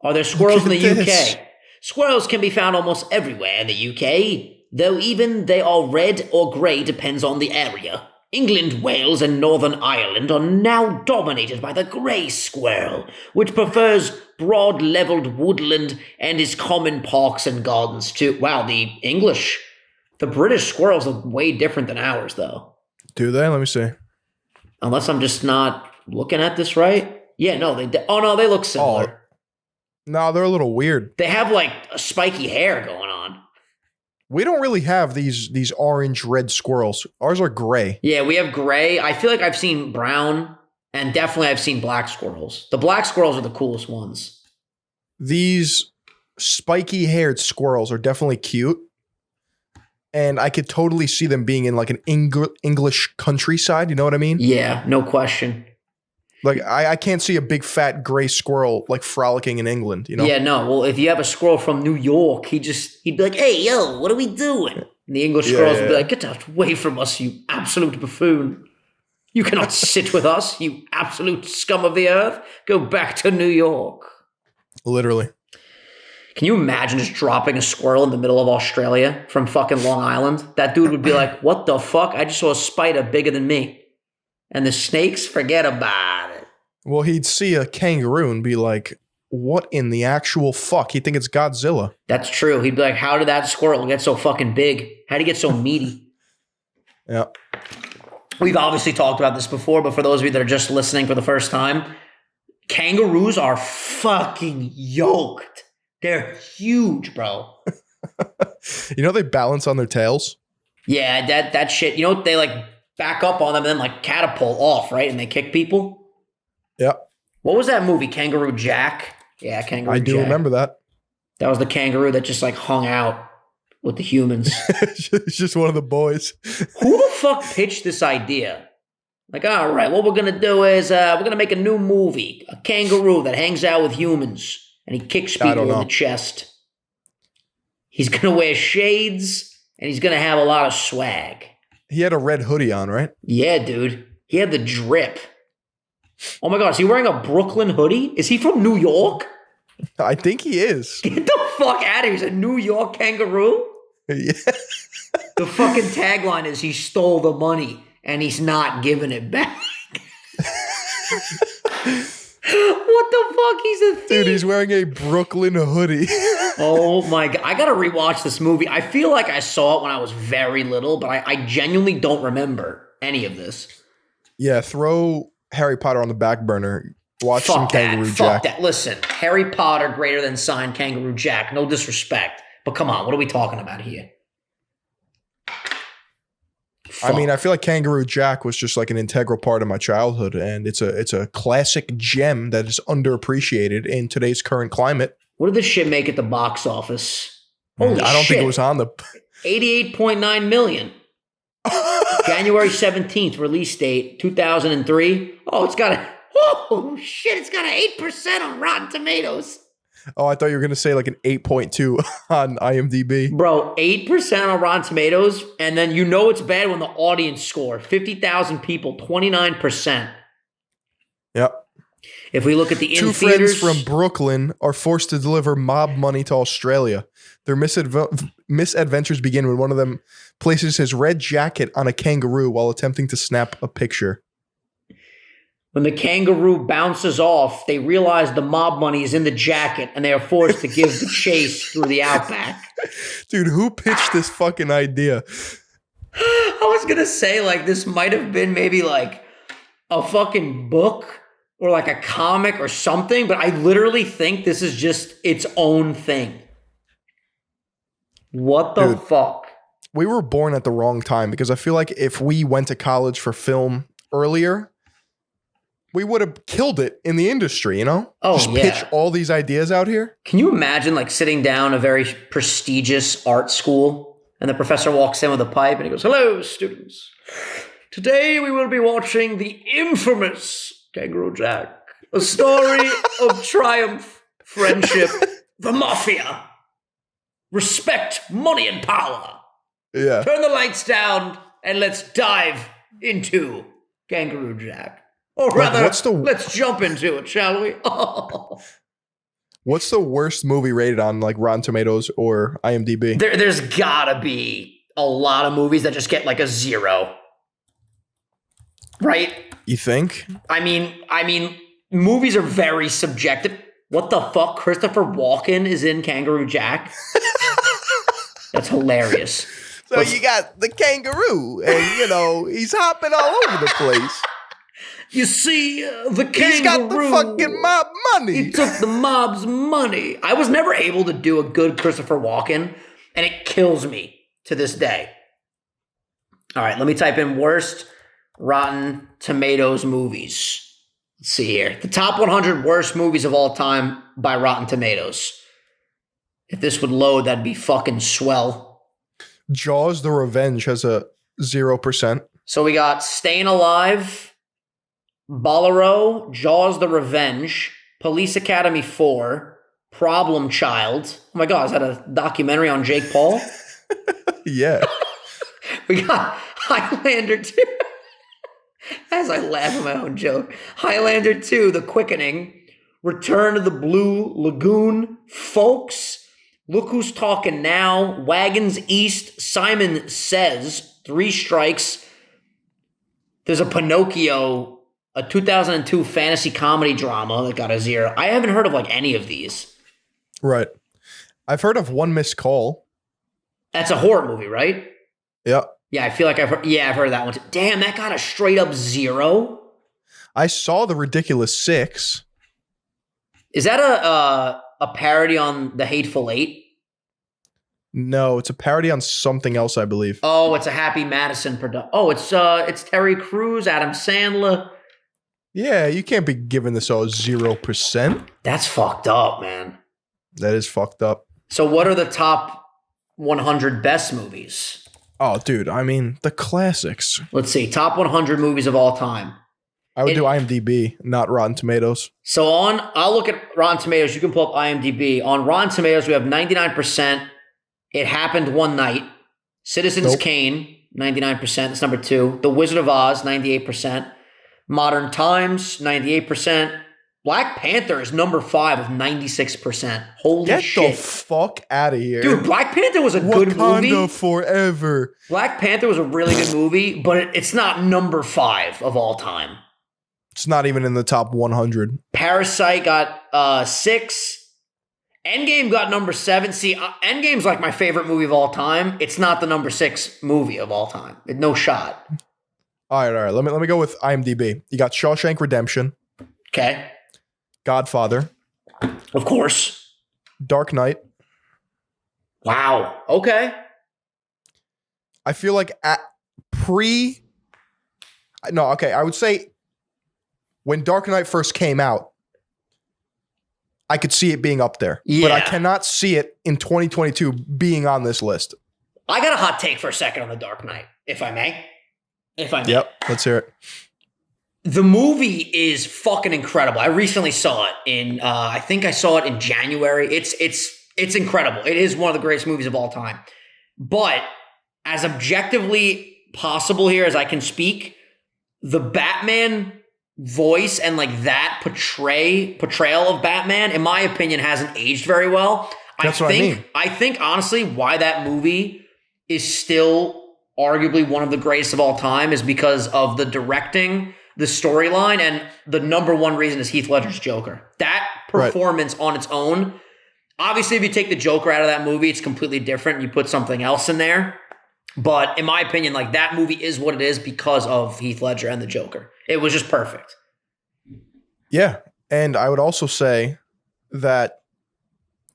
Are there squirrels in the UK? Squirrels can be found almost everywhere in the UK. Though even they are red or grey depends on the area. England, Wales, and Northern Ireland are now dominated by the grey squirrel, which prefers broad levelled woodland and is common in parks and gardens too. Wow, the British squirrels look way different than ours, though. Do they? Let me see. Unless I'm just not looking at this right. Yeah, no, they look similar. No, they're a little weird. They have like a spiky hair going on. We don't really have these orange-red squirrels. Ours are gray. Yeah, we have gray. I feel like I've seen brown, and definitely I've seen black squirrels. The black squirrels are the coolest ones. These spiky-haired squirrels are definitely cute, and I could totally see them being in like an English countryside. You know what I mean? Yeah, no question. Like, I can't see a big fat gray squirrel like frolicking in England, you know? Yeah, no. Well, if you have a squirrel from New York, he'd be like, hey, yo, what are we doing? And the English squirrels would be like, get away from us, you absolute buffoon. You cannot sit with us, you absolute scum of the earth. Go back to New York. Literally. Can you imagine just dropping a squirrel in the middle of Australia from fucking Long Island? That dude would be like, what the fuck? I just saw a spider bigger than me. And the snakes, forget about it. Well, he'd see a kangaroo and be like, what in the actual fuck? He'd think it's Godzilla. That's true. He'd be like, how did that squirrel get so fucking big? How did he get so meaty? Yeah. We've obviously talked about this before, but for those of you that are just listening for the first time, kangaroos are fucking yoked. They're huge, bro. You know they balance on their tails? Yeah, that shit. You know, they like back up on them and then like catapult off, right? And they kick people. Yeah. What was that movie? Kangaroo Jack? Yeah, Kangaroo Jack. I do remember that. That was the kangaroo that just like hung out with the humans. It's just one of the boys. Who the fuck pitched this idea? Like, all right, what we're going to do is we're going to make a new movie. A kangaroo that hangs out with humans and he kicks people in the chest. He's going to wear shades and he's going to have a lot of swag. He had a red hoodie on, right? Yeah, dude. He had the drip. Oh my God, is he wearing a Brooklyn hoodie? Is he from New York? I think he is. Get the fuck out of here. He's a New York kangaroo? Yeah. The fucking tagline is he stole the money and he's not giving it back. What what the fuck? He's a thief. Dude, he's wearing a Brooklyn hoodie. Oh my God. I got to rewatch this movie. I feel like I saw it when I was very little, but I genuinely don't remember any of this. Yeah, throw Harry Potter on the back burner. Watch some Kangaroo Jack. Fuck that. Listen, Harry Potter greater than signed Kangaroo Jack. No disrespect. But come on, what are we talking about here? I mean, I feel like Kangaroo Jack was just like an integral part of my childhood, and it's a classic gem that is underappreciated in today's current climate. What did this shit make at the box office? Holy I don't shit. think it was on the 88.9 million. January 17th, release date, 2003. Oh, it's got a... Oh, shit, it's got an 8% on Rotten Tomatoes. Oh, I thought you were going to say like an 8.2 on IMDb. Bro, 8% on Rotten Tomatoes, and then you know it's bad when the audience score, 50,000 people, 29%. Yep. If we look at the Two in-theaters... friends from Brooklyn are forced to deliver mob money to Australia. Their misadventures begin when one of them places his red jacket on a kangaroo while attempting to snap a picture. When the kangaroo bounces off, they realize the mob money is in the jacket, and they are forced to give the chase through the outback. Dude, who pitched this fucking idea? I was going to say, like, this might have been maybe, like, a fucking book or, like, a comic or something, but I literally think this is just its own thing. What the fuck? We were born at the wrong time, because I feel like if we went to college for film earlier... we would have killed it in the industry, you know? Oh, just pitch all these ideas out here. Can you imagine like sitting down a very prestigious art school and the professor walks in with a pipe and he goes, "Hello, students. Today we will be watching the infamous Kangaroo Jack, a story of triumph, friendship, the mafia, respect, money, and power. Yeah. Turn the lights down and let's dive into Kangaroo Jack. Or rather, let's jump into it, shall we?" What's the worst movie rated on like Rotten Tomatoes or IMDb? There's gotta be a lot of movies that just get like a 0. Right? You think? I mean, movies are very subjective. What the fuck? Christopher Walken is in Kangaroo Jack? That's hilarious. So you got the kangaroo, and you know, he's hopping all over the place. You see, the kangaroo... he's got the fucking mob money. He took the mob's money. I was never able to do a good Christopher Walken, and it kills me to this day. All right, let me type in worst Rotten Tomatoes movies. Let's see here. The top 100 worst movies of all time by Rotten Tomatoes. If this would load, that'd be fucking swell. Jaws: The Revenge has a 0%. So we got Staying Alive, Bolero, Jaws: The Revenge, Police Academy 4, Problem Child. Oh my God, is that a documentary on Jake Paul? Yeah. We got Highlander 2. As I laugh at my own joke. Highlander 2, The Quickening, Return to the Blue Lagoon, Folks, Look Who's Talking Now, Wagons East, Simon Says, Three Strikes. There's a Pinocchio, a 2002 fantasy comedy drama that got a 0. I haven't heard of like any of these. Right. I've heard of One Missed Call. That's a horror movie, right? Yeah. Yeah, I feel like I've heard of that one too. Damn, that got a straight up 0. I saw The Ridiculous 6. Is that a parody on The Hateful Eight? No, it's a parody on something else, I believe. Oh, it's a Happy Madison production. Oh, it's Terry Crews, Adam Sandler. Yeah, you can't be giving this all 0%. That's fucked up, man. That is fucked up. So what are the top 100 best movies? Oh, dude, I mean, the classics. Let's see. Top 100 movies of all time. I would do IMDb, not Rotten Tomatoes. So I'll look at Rotten Tomatoes. You can pull up IMDb. On Rotten Tomatoes, we have 99%. It Happened One Night. Citizens Kane, 99%. That's number 2. The Wizard of Oz, 98%. Modern Times, 98%. Black Panther is number 5 with 96%. Holy shit. Get the fuck out of here. Dude, Black Panther was a good movie. Wakanda forever. Black Panther was a really good movie, but it's not number 5 of all time. It's not even in the top 100. Parasite got 6. Endgame got number 7. See, Endgame's like my favorite movie of all time. It's not the number 6 movie of all time. No shot. All right. Let me go with IMDb. You got Shawshank Redemption. Okay. Godfather. Of course. Dark Knight. Wow. Okay. I feel like I would say when Dark Knight first came out, I could see it being up there. Yeah. But I cannot see it in 2022 being on this list. I got a hot take for a second on The Dark Knight, if I may. Yep, let's hear it. The movie is fucking incredible. I recently saw it in, I think I saw it in January. It's incredible. It is one of the greatest movies of all time. But as objectively possible here as I can speak, the Batman voice and like that portrayal of Batman, in my opinion, hasn't aged very well. That's what I mean. I think honestly why that movie is still arguably one of the greatest of all time is because of the directing, the storyline, and the number one reason is Heath Ledger's Joker. That performance on its own, obviously if you take the Joker out of that movie, it's completely different. You put something else in there. But in my opinion, like that movie is what it is because of Heath Ledger and the Joker. It was just perfect. Yeah. And I would also say that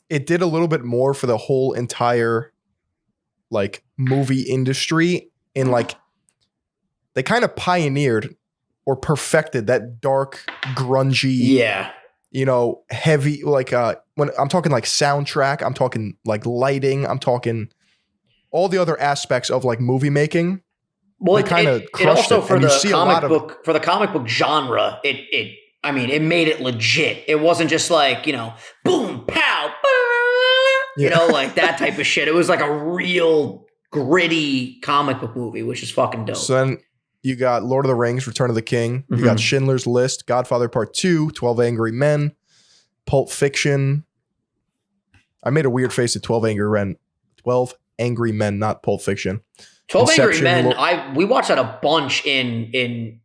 it did a little bit more for the whole entire like movie industry in like they kind of pioneered or perfected that dark, grungy, heavy, like when I'm talking like soundtrack, I'm talking like lighting, I'm talking all the other aspects of like movie making. Well, they kind of crushed it. Also, it. for the comic book genre, it made it legit. It wasn't just like, boom, pow, like that type of shit. It was like a real gritty comic book movie, which is fucking dope. So then you got Lord of the Rings, Return of the King. You got Schindler's List, Godfather Part 2, 12 Angry Men, Pulp Fiction. I made a weird face at 12 Angry Men, not Pulp Fiction. 12 Angry Men, we watched that a bunch in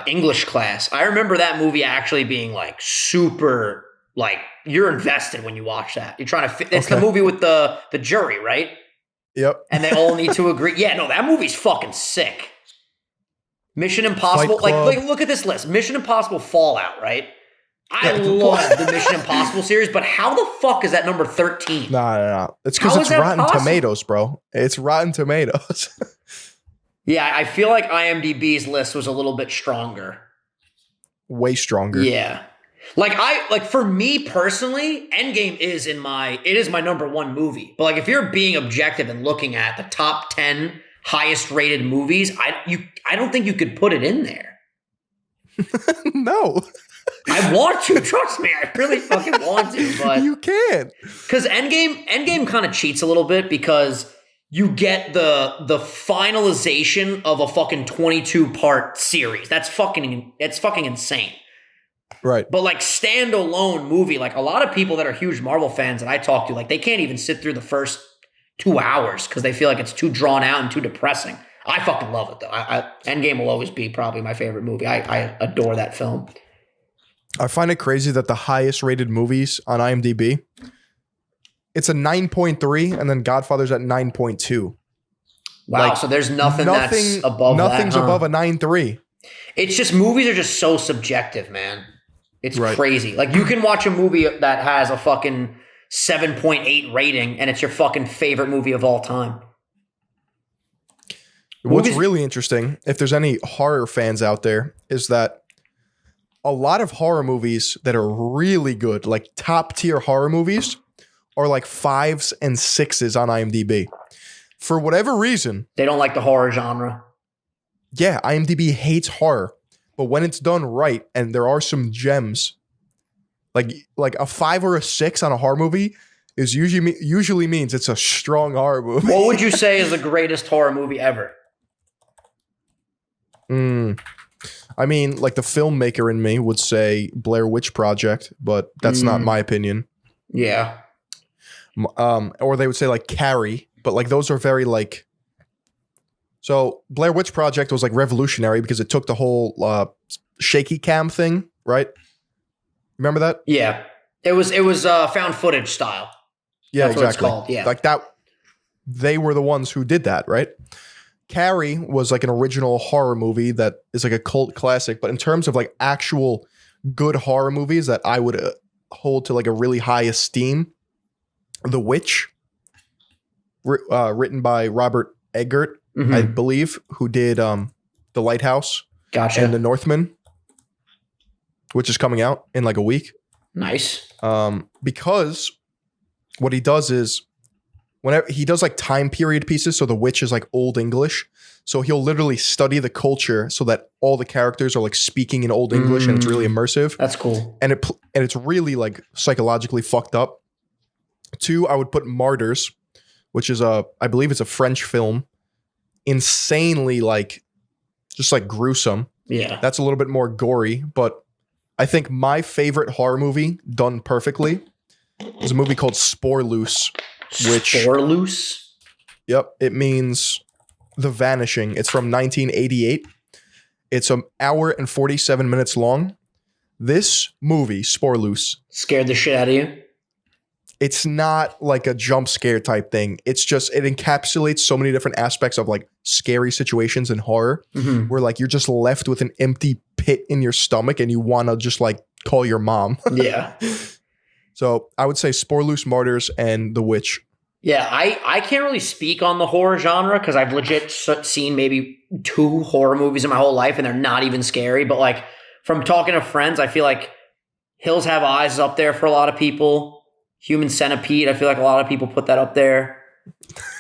English class. I remember that movie actually being like super, like you're invested when you watch that. You're trying to it's the movie with the jury, right? Yep. And they all need to agree. Yeah, no, that movie's fucking sick. Mission Impossible, like look at this list. Mission Impossible Fallout, right? I love the Mission Impossible series, but how the fuck is that number 13? No. It's because it's Rotten Tomatoes, bro. It's Rotten Tomatoes. Yeah, I feel like IMDb's list was a little bit stronger. Way stronger. Yeah. Like for me personally, Endgame is my number one movie. But like if you're being objective and looking at the top 10 highest rated movies, I don't think you could put it in there. No. I want to, trust me. I really fucking want to, but you can't. Because Endgame kind of cheats a little bit because you get the finalization of a fucking 22-part series. That's fucking insane. Right. But like standalone movie, like a lot of people that are huge Marvel fans that I talk to, like they can't even sit through the first 2 hours because they feel like it's too drawn out and too depressing. I fucking love it though. Endgame will always be probably my favorite movie. I adore that film. I find it crazy that the highest rated movies on IMDb, it's a 9.3 and then Godfather's at 9.2. Wow, like, so there's nothing that's above that. Nothing's above a 9.3. It's just movies are just so subjective, man. It's crazy. Like you can watch a movie that has a fucking 7.8 rating and it's your fucking favorite movie of all time. What's really interesting, if there's any horror fans out there, is that a lot of horror movies that are really good, like top tier horror movies, are like 5s and 6s on IMDb. For whatever reason. They don't like the horror genre. Yeah, IMDb hates horror. But when it's done right, and there are some gems, like a 5 or a 6 on a horror movie is usually means it's a strong horror movie. What would you say is the greatest horror movie ever? I mean, like the filmmaker in me would say Blair Witch Project, but that's not my opinion. Yeah. Or they would say like Carrie, but like those are very like. So Blair Witch Project was like revolutionary because it took the whole shaky cam thing, right? Remember that? Yeah. It was found footage style. Yeah, That's exactly. what it's called. Yeah. Like that. They were the ones who did that, right? Carrie was like an original horror movie that is like a cult classic, but in terms of like actual good horror movies that I would hold to like a really high esteem, The Witch, written by Robert Eggert, I believe, who did The Lighthouse and The Northman, which is coming out in like a week. Nice. Because what he does is whenever he does like time period pieces, so The Witch is like Old English. So he'll literally study the culture so that all the characters are like speaking in Old English and it's really immersive. That's cool. And it's really like psychologically fucked up. 2, I would put Martyrs, which is I believe it's a French film. Insanely like just like gruesome. Yeah. That's a little bit more gory, but I think my favorite horror movie done perfectly is a movie called Spore Loose. Spore Loose? Yep. It means The Vanishing. It's from 1988. It's an hour and 47 minutes long. This movie, Spore Loose, scared the shit out of you? It's not like a jump scare type thing. It's just, it encapsulates so many different aspects of like scary situations and horror where like you're just left with an empty pit in your stomach and you want to just like call your mom. Yeah. So I would say Spore Loose, Martyrs, and The Witch. Yeah, I can't really speak on the horror genre because I've legit seen maybe 2 horror movies in my whole life and they're not even scary. But like from talking to friends, I feel like Hills Have Eyes is up there for a lot of people. Human Centipede, I feel like a lot of people put that up there.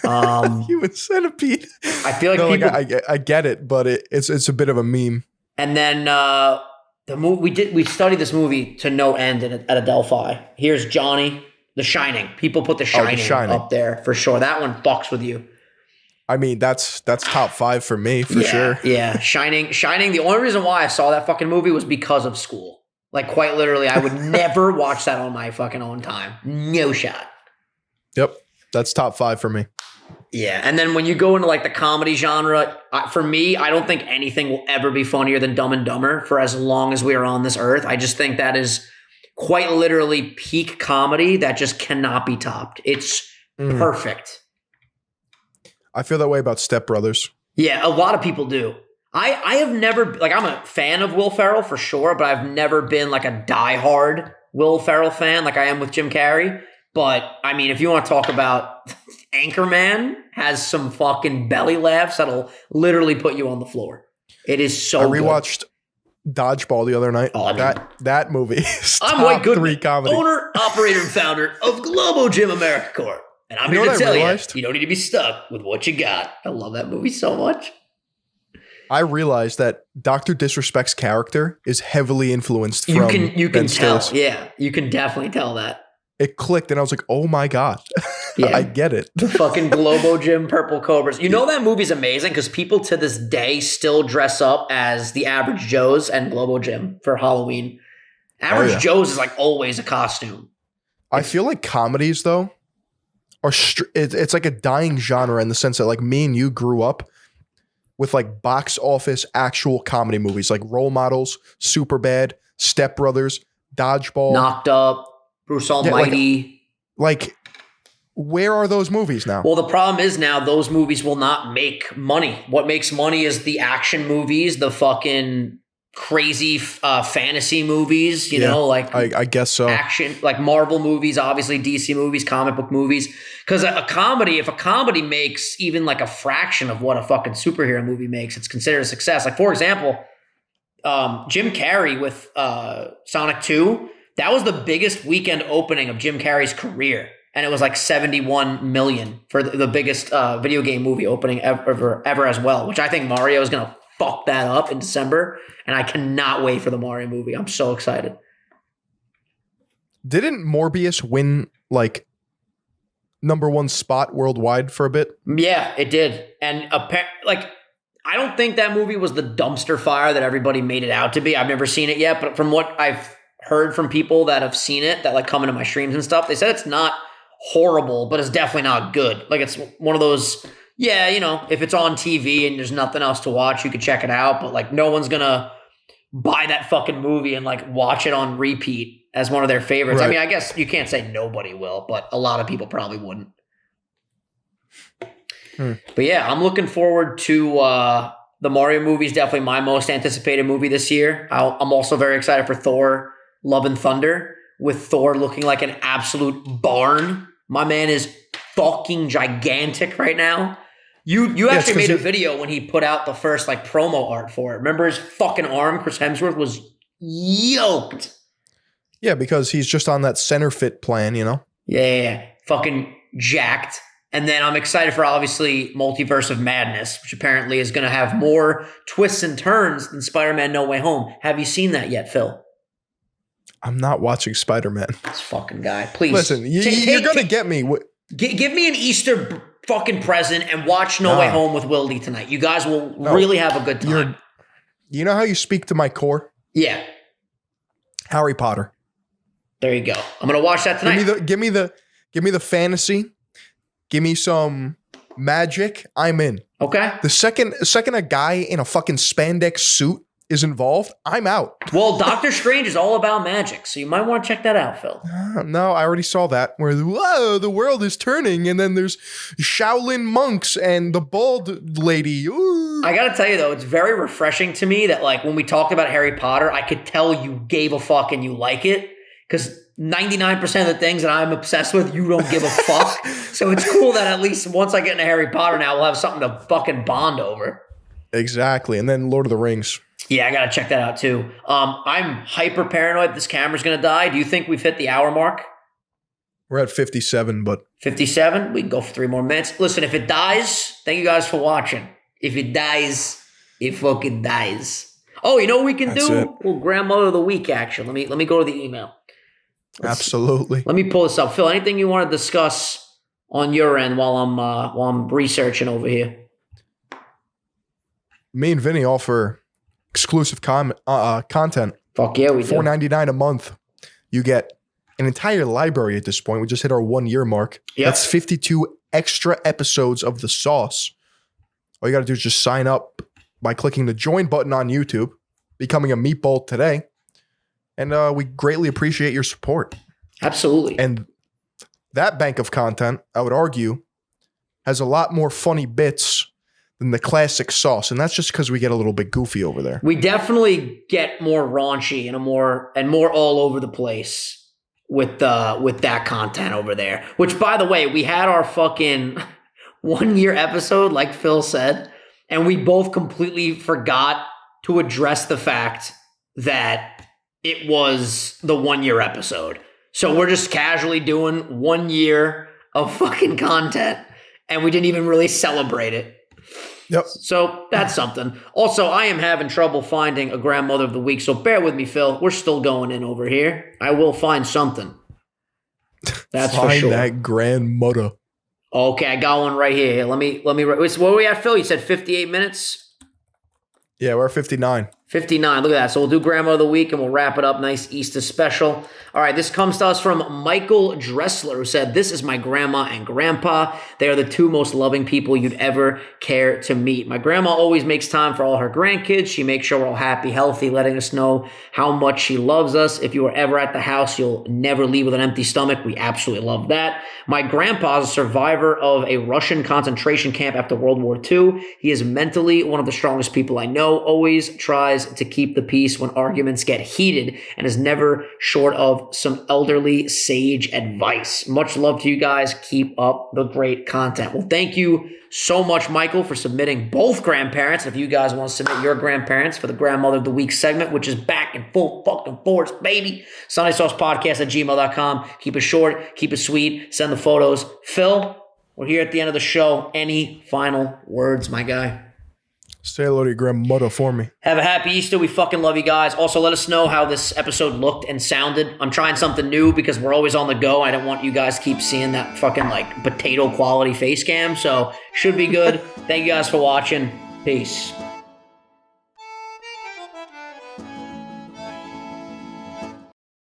Human Centipede. I feel like people. Like I get it, but it's a bit of a meme. And then the movie we studied this movie to no end at Adelphi. Here's Johnny, The Shining. People put The Shining up there for sure. That one fucks with you. I mean, that's top 5 for me for sure. Yeah, Shining. The only reason why I saw that fucking movie was because of school. Like quite literally, I would never watch that on my fucking own time. No shot. Yep, that's top 5 for me. Yeah, and then when you go into like the comedy genre, for me, I don't think anything will ever be funnier than Dumb and Dumber for as long as we are on this earth. I just think that is quite literally peak comedy that just cannot be topped. It's perfect. I feel that way about Step Brothers. Yeah, a lot of people do. I have never, like, I'm a fan of Will Ferrell for sure, but I've never been like a diehard Will Ferrell fan like I am with Jim Carrey. But I mean, if you want to talk about Anchorman has some fucking belly laughs that'll literally put you on the floor. It is so good. I rewatched Dodgeball the other night. Oh, that movie is I'm White Goodman, 3 comedy. Owner, operator, and founder of Globo Gym America Corp. And I'm here to tell you, you don't need to be stuck with what you got. I love that movie so much. I realized that Dr. Disrespect's character is heavily influenced from you can Ben tell. Stills. Yeah, you can definitely tell that. It clicked and I was like, oh my God. Yeah. I get it. The fucking Globo Gym Purple Cobras. You know that movie's amazing because people to this day still dress up as the Average Joes and Globo Gym for Halloween. Average Joe's is like always a costume. I feel like comedies though are it's like a dying genre in the sense that like me and you grew up with like box office actual comedy movies like Role Models, Superbad, Step Brothers, Dodgeball, Knocked Up, Bruce Almighty. Like where are those movies now? Well, the problem is now those movies will not make money. What makes money is the action movies, the fucking crazy fantasy movies, you know, like I guess so. Action, like Marvel movies, obviously DC movies, comic book movies. Because if a comedy makes even like a fraction of what a fucking superhero movie makes, it's considered a success. Like for example, Jim Carrey with Sonic 2, that was the biggest weekend opening of Jim Carrey's career. And it was like 71 million for the biggest video game movie opening ever as well, which I think Mario is going to fuck that up in December. And I cannot wait for the Mario movie. I'm so excited. Didn't Morbius win like #1 spot worldwide for a bit? Yeah, it did. And like, I don't think that movie was the dumpster fire that everybody made it out to be. I've never seen it yet, but from what I've heard from people that have seen it, that like come into my streams and stuff, they said it's not horrible, but it's definitely not good. Like it's one of those, yeah, you know, if it's on TV and there's nothing else to watch, you could check it out, but like no one's gonna buy that fucking movie and like watch it on repeat as one of their favorites. Right. I mean, I guess you can't say nobody will, but a lot of people probably wouldn't. But yeah, I'm looking forward to the Mario movie. Is definitely my most anticipated movie this year. I'm also very excited for Thor: Love and Thunder, with Thor looking like an absolute barn. My man is fucking gigantic right now. You actually made a video when he put out the first like promo art for it. Remember his fucking arm? Chris Hemsworth was yoked. Yeah, because he's just on that center fit plan, you know? Yeah. Fucking jacked. And then I'm excited for obviously Multiverse of Madness, which apparently is going to have more twists and turns than Spider-Man No Way Home. Have you seen that yet, Phil? I'm not watching Spider-Man. This fucking guy. Please. Listen, you're going to get me. Give me an Easter fucking present and watch No Way Home with Wildy tonight. You guys will really have a good time. You know how you speak to my core? Yeah. Harry Potter. There you go. I'm going to watch that tonight. Give me the fantasy. Give me some magic. I'm in. Okay. The second a guy in a fucking spandex suit is involved, I'm out. Well, Doctor Strange is all about magic, so you might want to check that out, Phil. No, I already saw that. Where, whoa, the world is turning, and then there's Shaolin monks and the bald lady. Ooh. I gotta tell you, though, it's very refreshing to me that, like, when we talked about Harry Potter, I could tell you gave a fuck and you like it, because 99% of the things that I'm obsessed with, you don't give a fuck. So it's cool that at least once I get into Harry Potter now, we'll have something to fucking bond over. Exactly. And then Lord of the Rings. Yeah, I gotta check that out too. I'm hyper paranoid this camera's gonna die. Do you think we've hit the hour mark? We're at 57, but 57? We can go for 3 more minutes. Listen, if it dies, thank you guys for watching. If it dies, it fucking dies. Oh, you know what we can do? Well, grandmother of the week, actually. Let me go to the email. Absolutely. Let me pull this up. Phil, anything you want to discuss on your end while I'm researching over here? Me and Vinny offer exclusive content. Fuck yeah, we do. $4.99 a month. You get an entire library at this point. We just hit our 1 year mark. Yep. That's 52 extra episodes of The Sauce. All you got to do is just sign up by clicking the join button on YouTube, becoming a meatball today. And we greatly appreciate your support. Absolutely. And that bank of content, I would argue, has a lot more funny bits than the classic Sauce. And that's just because we get a little bit goofy over there. We definitely get more raunchy and more all over the place with that content over there. Which, by the way, we had our fucking 1 year episode, like Phil said, and we both completely forgot to address the fact that it was the 1 year episode. So we're just casually doing 1 year of fucking content, and we didn't even really celebrate it. Yep. So that's something. Also, I am having trouble finding a grandmother of the week, so bear with me, Phil. We're still going in over here. I will find something. That's for sure. Find that grandmother. Okay, I got one right here. Let me. What were we at, Phil? You said 58 minutes? Yeah, we're at 59. 59. Look at that. So we'll do Grandma of the Week and we'll wrap it up. Nice Easter special. All right. This comes to us from Michael Dressler, who said, "This is my grandma and grandpa. They are the two most loving people you'd ever care to meet. My grandma always makes time for all her grandkids. She makes sure we're all happy, healthy, letting us know how much she loves us. If you are ever at the house, you'll never leave with an empty stomach. We absolutely love that. My grandpa is a survivor of a Russian concentration camp after World War II. He is mentally one of the strongest people I know, always tries to keep the peace when arguments get heated, and is never short of some elderly sage advice. Much love to you guys. Keep up the great content." Well, thank you so much, Michael, for submitting both grandparents. If you guys want to submit your grandparents for the Grandmother of the Week segment, which is back in full fucking force, baby. SundaySaucePodcast@gmail.com. Keep it short, keep it sweet, send the photos. Phil, we're here at the end of the show. Any final words, my guy? Say hello to your grandmother for me. Have a happy Easter. We fucking love you guys. Also, let us know how this episode looked and sounded. I'm trying something new because we're always on the go. I don't want you guys to keep seeing that fucking like potato quality face cam. So should be good. Thank you guys for watching. Peace.